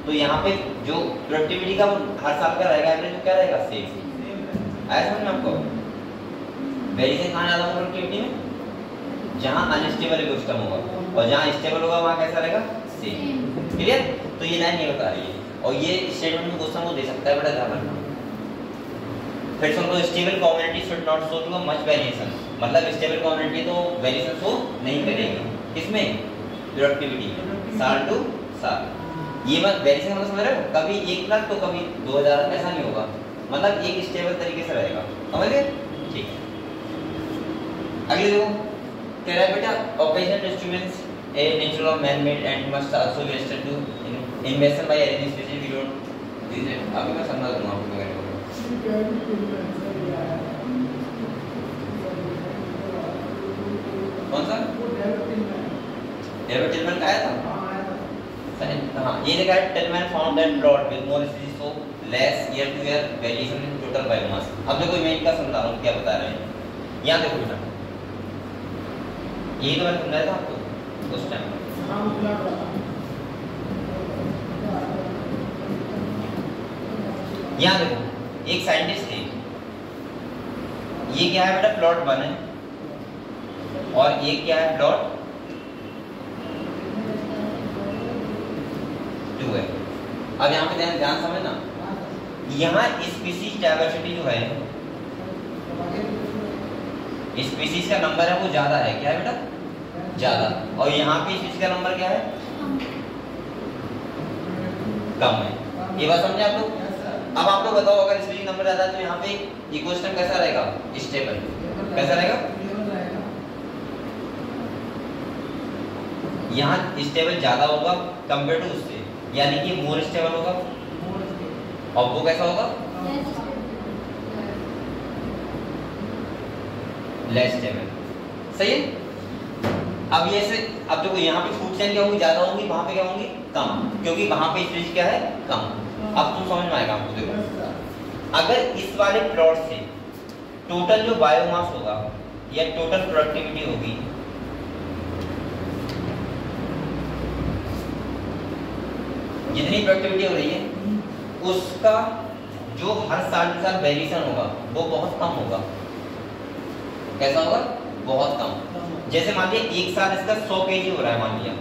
तो यहाँ पे जो प्रोडक्टिविटी का हर साल का रहेगा एवरेज, क्या रहेगा? सेम। आया समझ में आपको? वेरिएशन कहाँ ज़्यादा होगा प्रोडक्टिविटी में? जहाँ अनस्टेबल इकोसिस्टम होगा, और जहाँ स्टेबल होगा वहाँ कैसा रहेगा? सेम। क्लियर? तो ये लाइन ये बता रही है, और ये स्टेटमेंट में क्वेश्चन वो दे सकता है, बड़ा ध्यान रखना। फिर सुन लो, stable community should not show too much variation, मतलब स्टेबल कम्युनिटी तो वेरिएशन शो नहीं करेगी। किसमें? प्रोडक्टिविटी में, साल टू साल। ये मत वेरिएशन मतलब समझ रहे हो? कभी 1 लाख तो कभी 2,000, ऐसा नहीं होगा, मतलब एक स्टेबल तरीके से रहेगा। समझ गए? ठीक है। अगले देखो, कह रहा है बेटा operational disturbance a nature of man made and must also be restricted to investment by any special we don't this. अभी मैं समझा दूंगा आपको मेरे को। कौन सा? डेविड टिलमैन का आया था? हाँ, ये लिखा है Tilman found that plot with more species so less year to year variation in total biomass. अब देखो मैं इनका समझा रहा हूँ क्या बता रहे हैं। यहाँ देखो बेटा, यही तो मैंने समझाया था आपको उस टाइम। यहाँ देखो, एक साइंटिस्ट थे, ये क्या है बेटा? प्लॉट 1 है, और ये क्या है? प्लॉट 2 है। अब यहाँ पे ध्यान समझना, यहाँ स्पीसीज डाइवर्सिटी जो है, स्पीसीज का नंबर है वो ज्यादा है। क्या है बेटा? ज्यादा। और यहाँ पे स्पीसीज का नंबर क्या है? कम है। ये बात समझे आप लोग? अब आप लोग बताओ, अगर स्पीसीज नंबर ज्यादा है तो यहाँ पे इकोसिस्टम कैसा रहेगा? स्टेबल। कैसा रहेगा? यहाँ स्टेबल ज्यादा होगा कंपेयर टू उससे, यानी कि मोर स्टेबल होगा। और वो कैसा होगा? Less stable. सही है? अब ये से, अब देखो यहाँ पे फूड चेन क्या होंगी? ज्यादा होंगी, वहां पे क्या होंगी? कम, क्योंकि वहां पे स्पीसीज क्या है? कम। अब तुम समझ में आएगा आपको। देखो, अगर इस वाले प्लॉट से टोटल जो बायोमास होगा या टोटल प्रोडक्टिविटी होगी, जितनी प्रोडक्टिविटी हो रही है उसका जो हर साल के साथ वेरिएशन होगा वो बहुत कम होगा। कैसा होगा? बहुत कम। जैसे मान लिया एक साल इसका 100 केजी हो रहा है मान लिया,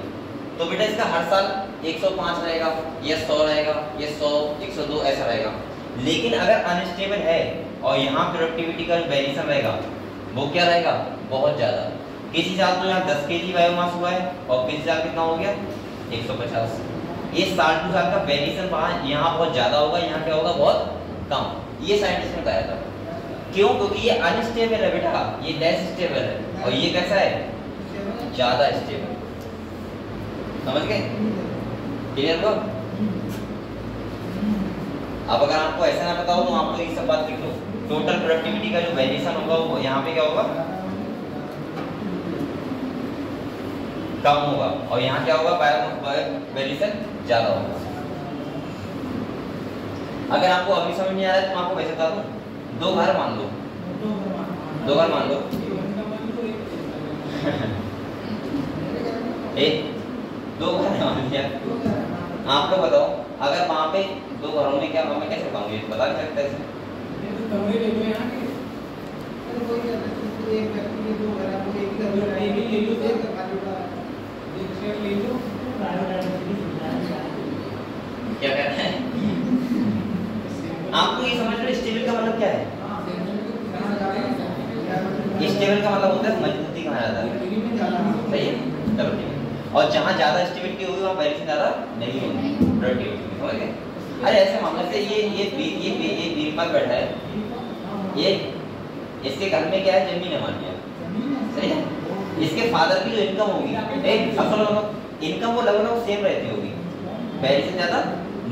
तो बेटा इसका हर साल 105 रहेगा या 100 रहेगा या 100 102 ऐसा रहेगा। लेकिन अगर अनस्टेबल है और यहाँ प्रोडक्टिविटी का वेरिएशन रहेगा वो क्या रहेगा? बहुत ज्यादा। किसी साल तो यहाँ 10 केजी बायोमास हुआ है और किसी साल कितना हो गया? 150। ये साल टू साल का वेरिएशन वहाँ यहाँ बहुत ज्यादा होगा, यहाँ क्या होगा? बहुत कम। ये साइंटिस्ट ने बताया था। क्यों? क्योंकि ये अनस्टेबल है बेटा, ये लेस स्टेबल है, और ये कैसा है? ज्यादा स्टेबल। समझ गए? क्लियर हुआ? अब अगर आपको ऐसा ना पता हो तो आप तो ये सब बात लिख लो। टोटल प्रोडक्टिविटी का जो वेरिएशन होगा वो यहाँ पे क्या होगा? कम होगा, और यहाँ क्या होगा? वेरिएशन ज्यादा होगा। अगर आपको अभी समझ नहीं आ रहा है तो मैं आपको वैसे बता दूं, 2 घर मान लो, 2 घर मान लो एक 2 घर मान लिया। आप लोग बताओ अगर वहां पे 2 घरों में क्या मैं कैसे बताऊंगी, बता सकते हैं? क्या कहते हैं आपको ये समझ लो स्टेबल का मतलब क्या है? स्टेबल का मतलब होता है मजबूती कहा जाता है, सही है? चलो ठीक है। और जहाँ ज्यादा स्टेबिलिटी होगी वहाँ पहले से ज्यादा नहीं होगी प्रोडक्टिविटी, समझ गए? अरे ऐसे मामले से ये वीरपाल बैठा है, ये इसके घर में क्या है, जमीन है मान लिया, सही है? इसके फादर की जो इनकम होगी, इनकम वो लगभग सेम रहती होगी, पहले से ज्यादा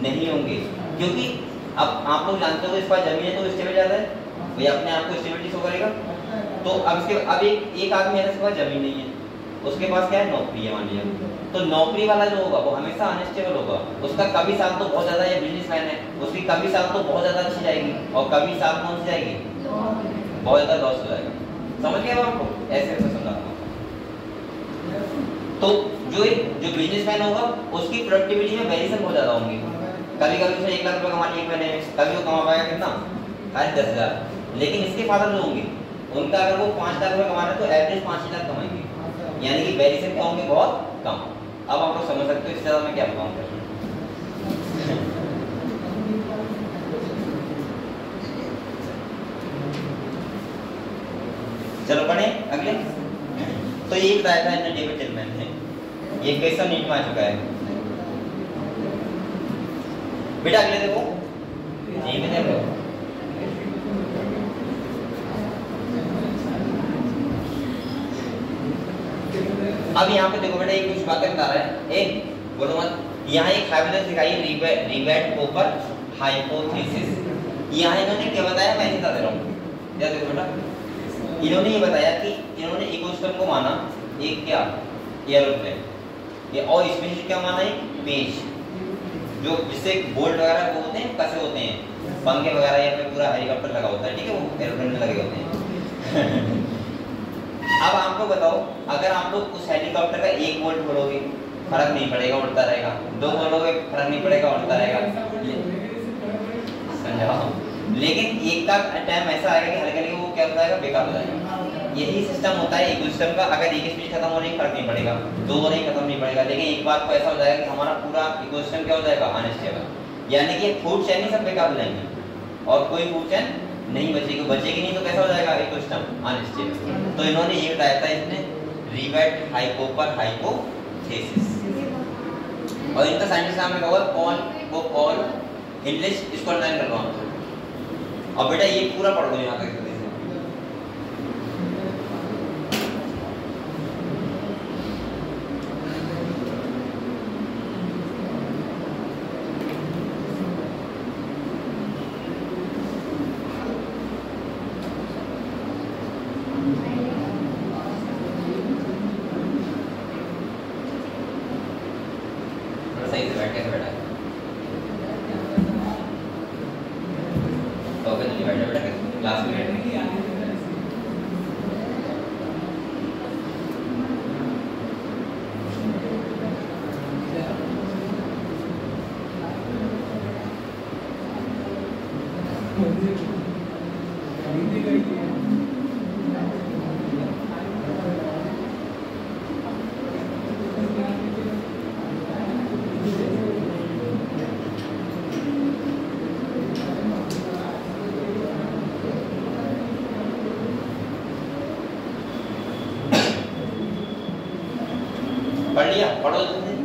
नहीं होंगे, क्योंकि अब आप लोग जानते हो इस पास जमीन है तो स्टेबल ज्यादा है, भैया अपने आप को स्टेबिलिटी शो करेगा। तो अब एक आदमी है जिसके पास जमीन नहीं है, उसके पास क्या है, नौकरी है मान लिया, तो नौकरी वाला जो होगा वो हमेशा अनस्टेबल होगा, उसका कभी साल तो बहुत ज्यादा, ये बिजनेसमैन है, उसकी कभी साल तो बहुत ज्यादा अच्छी जाएगी और कभी साल कौन सी जाएगी, बहुत ज्यादा लॉस हो जाएगा। समझ गए आपको? ऐसे समझा। तो जो बिजनेसमैन होगा उसकी प्रोडक्टिविटी में वेरिएशन बहुत ज्यादा होंगी, कभी उसने 1 लाख रुपए कमा लिए एक महीने में, कभी वो कमा पाएगा कितना, 10,000। लेकिन इसके फादर जो होंगे उनका अगर वो 5 लाख रुपए कमा रहे हैं तो एवरेज 5 लाख कमाएंगे, यानी कि वेरिएशन क्या होंगे, बहुत कम। अब आप लोग समझ सकते हो इससे ज्यादा मैं क्या बताऊं। चलो पढ़े अगले। तो ये बताया था इन्हें डेविड टिलमैन ने, ये क्वेश्चन नीट में आ चुका है बेटा। अगले देखो, यही में देखो, अब यहाँ पे देखो बेटा एक कुछ बातें बता रहा है, एक बोलो मत, यहाँ एक हाइपोथेसिस दिखाई है, रिवेट पोपर हाइपोथेसिस। यहाँ इन्होंने क्या बताया, मैं बता दे रहा हूँ, क्या देखो बेटा, इन्होंने ये बताया कि इन्होंने इकोसिस्टम को माना एक क्या, एयरोप्लेन, ये और स्पेस क्या माना, एक पेज, जो जिससे बोल्ट वगैरह वो होते हैं, कसे होते हैं, पंखे वगैरह या फिर पूरा हेलीकॉप्टर लगा होता है, ठीक है, वो एयरोप्लेन में लगे होते हैं। अब आपको बताओ, अगर आप लोग उस हेलीकॉप्टर का 1 वोल्ट बोलोगे फर्क नहीं पड़ेगा, उड़ता रहेगा, 2 बोलोगे फर्क नहीं पड़ेगा, उड़ता रहेगा, समझाओ। लेकिन एक का टाइम ऐसा आएगा कि हल्के हल्के वो क्या हो जाएगा, बेकार हो जाएगा। यही सिस्टम होता है इकोसिस्टम का, अगर एक स्पीच खत्म होने फर्क नहीं पड़ेगा, 2 होने खत्म नहीं पड़ेगा, लेकिन एक बार को ऐसा हो जाएगा कि हमारा पूरा इकोसिस्टम क्या हो जाएगा, अनस्टेबल, यानी कि फूड चेन ही सब बेकार हो जाएंगे और कोई फूड चेन नहीं बचेगी नहीं, तो कैसा हो जाएगा इकोसिस्टम, अनस्टेबल। तो इन्होंने ये बताया था इसने रिवेट हाइपोपर हाइपोथेसिस, और इनका साइंटिस्ट नाम है पॉल इंग्लिश, इसको अंडरलाइन कर रहा हूं। अब बेटा ये पूरा पढ़ लो यहाँ तक। सही से बैठ के बैठा है, तो अगर नहीं बैठा बेटा क्लास में बैठने की पढ़ लिया, पढ़ो जल्दी।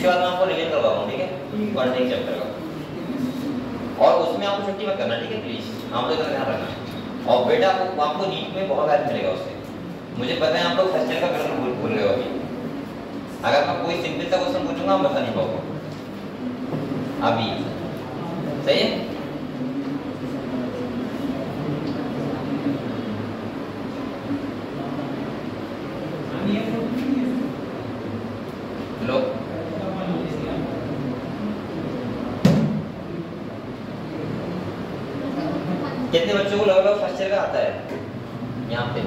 इसके बाद मैं आपको रिवीजन करवाऊंगा, ठीक है, क्वाड्रेटिक चैप्टर का। और उसमें आपको छुट्टी मत करना, ठीक है, प्लीज आप लोग का ध्यान रखना। और बेटा आपको नीट में बहुत हेल्प मिलेगा उससे। मुझे पता है आप लोग फर्स्ट ईयर का पेपर भूल रहे हो अभी। अगर मैं कोई सिंपल सा क्वेश्चन पूछूंगा आप बता नहीं पाओगे अभी, सही है। लो कितने बच्चों को लगभग फर्स्ट ईयर का आता है यहाँ पे?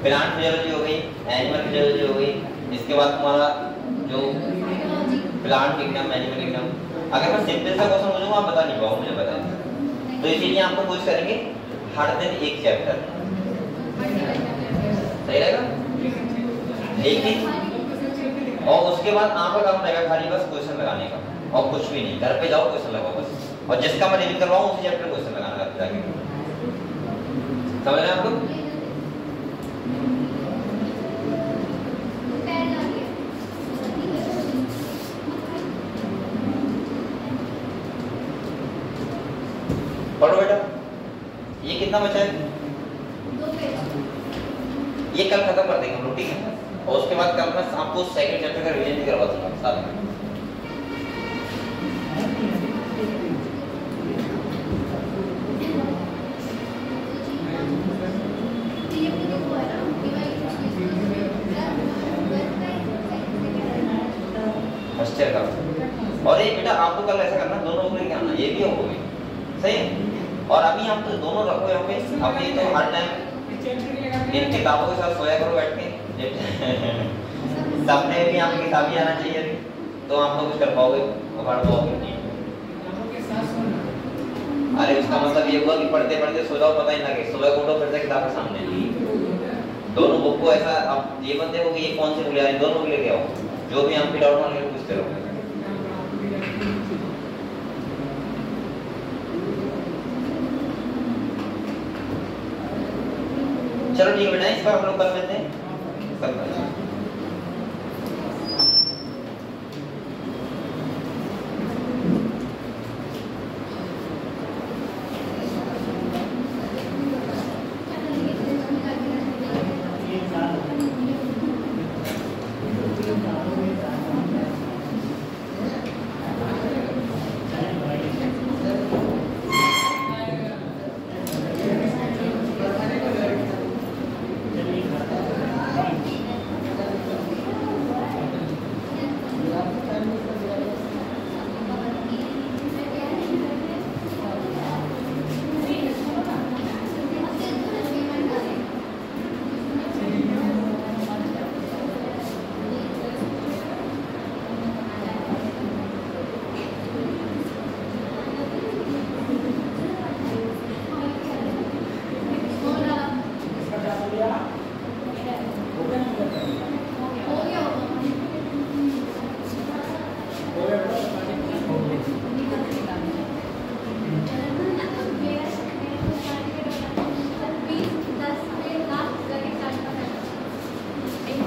प्लांट फिजियोलॉजी हो गई, एनिमल फिजियोलॉजी हो गई, इसके बाद तुम्हारा जो प्लांट किंगडम, एनिमल किंगडम। अगर मैं सिंपल सा क्वेश्चन पूछूंगा आप बता नहीं पाओगे, मुझे पता है। तो इसीलिए आपको कोशिश करेंगे हर दिन एक चैप्टर, सही रहेगा। लेकिन और उसके बाद आपका काम रहेगा खाली बस क्वेश्चन लगाने का और कुछ भी नहीं। घर पे जाओ क्वेश्चन लगाओ बस, और जिसका मैं रिवीजन करवाऊं उसी चैप्टर क्वेश्चन लगाना घर पे जाके। समझ रहे हैं आप लोग? पढ़ो बेटा। ये कितना बचा है? 2 पेज। ये कल खत्म कर देंगे हम लोग, ठीक है। और उसके बाद कल मैं आपको सेकंड चैप्टर का रिवीजन भी करवा दूंगा साथ में। फर्स्ट ईयर का। और ये बेटा आपको कल ऐसा करना, दोनों को लेके आना, ये भी हो गई, सही। और अभी आप तो दोनों रखो यहाँ पे। अभी तो हर टाइम इन किताबों के साथ सोया करो बैठ के। सपने भी आपकी किताब ही आना चाहिए अभी, तो आप लोग कुछ कर पाओगे, पढ़ पाओगे। अरे उसका मतलब ये हुआ कि पढ़ते पढ़ते सो जाओ, पता ही ना लगे, सुबह को उठो फिर से किताब के सामने। दोनों बुक को ऐसा आप ये मत देखो कि ये कौन सी बुक है, दोनों बुक लेके आओ, जो भी आपकी डाउट हो लेके पूछते रहो। चलो ठीक है बेटा, इस पर हम लोग कर लेते हैं।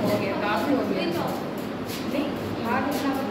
हो गया, काफी हो गया। नहीं, हाथ उठा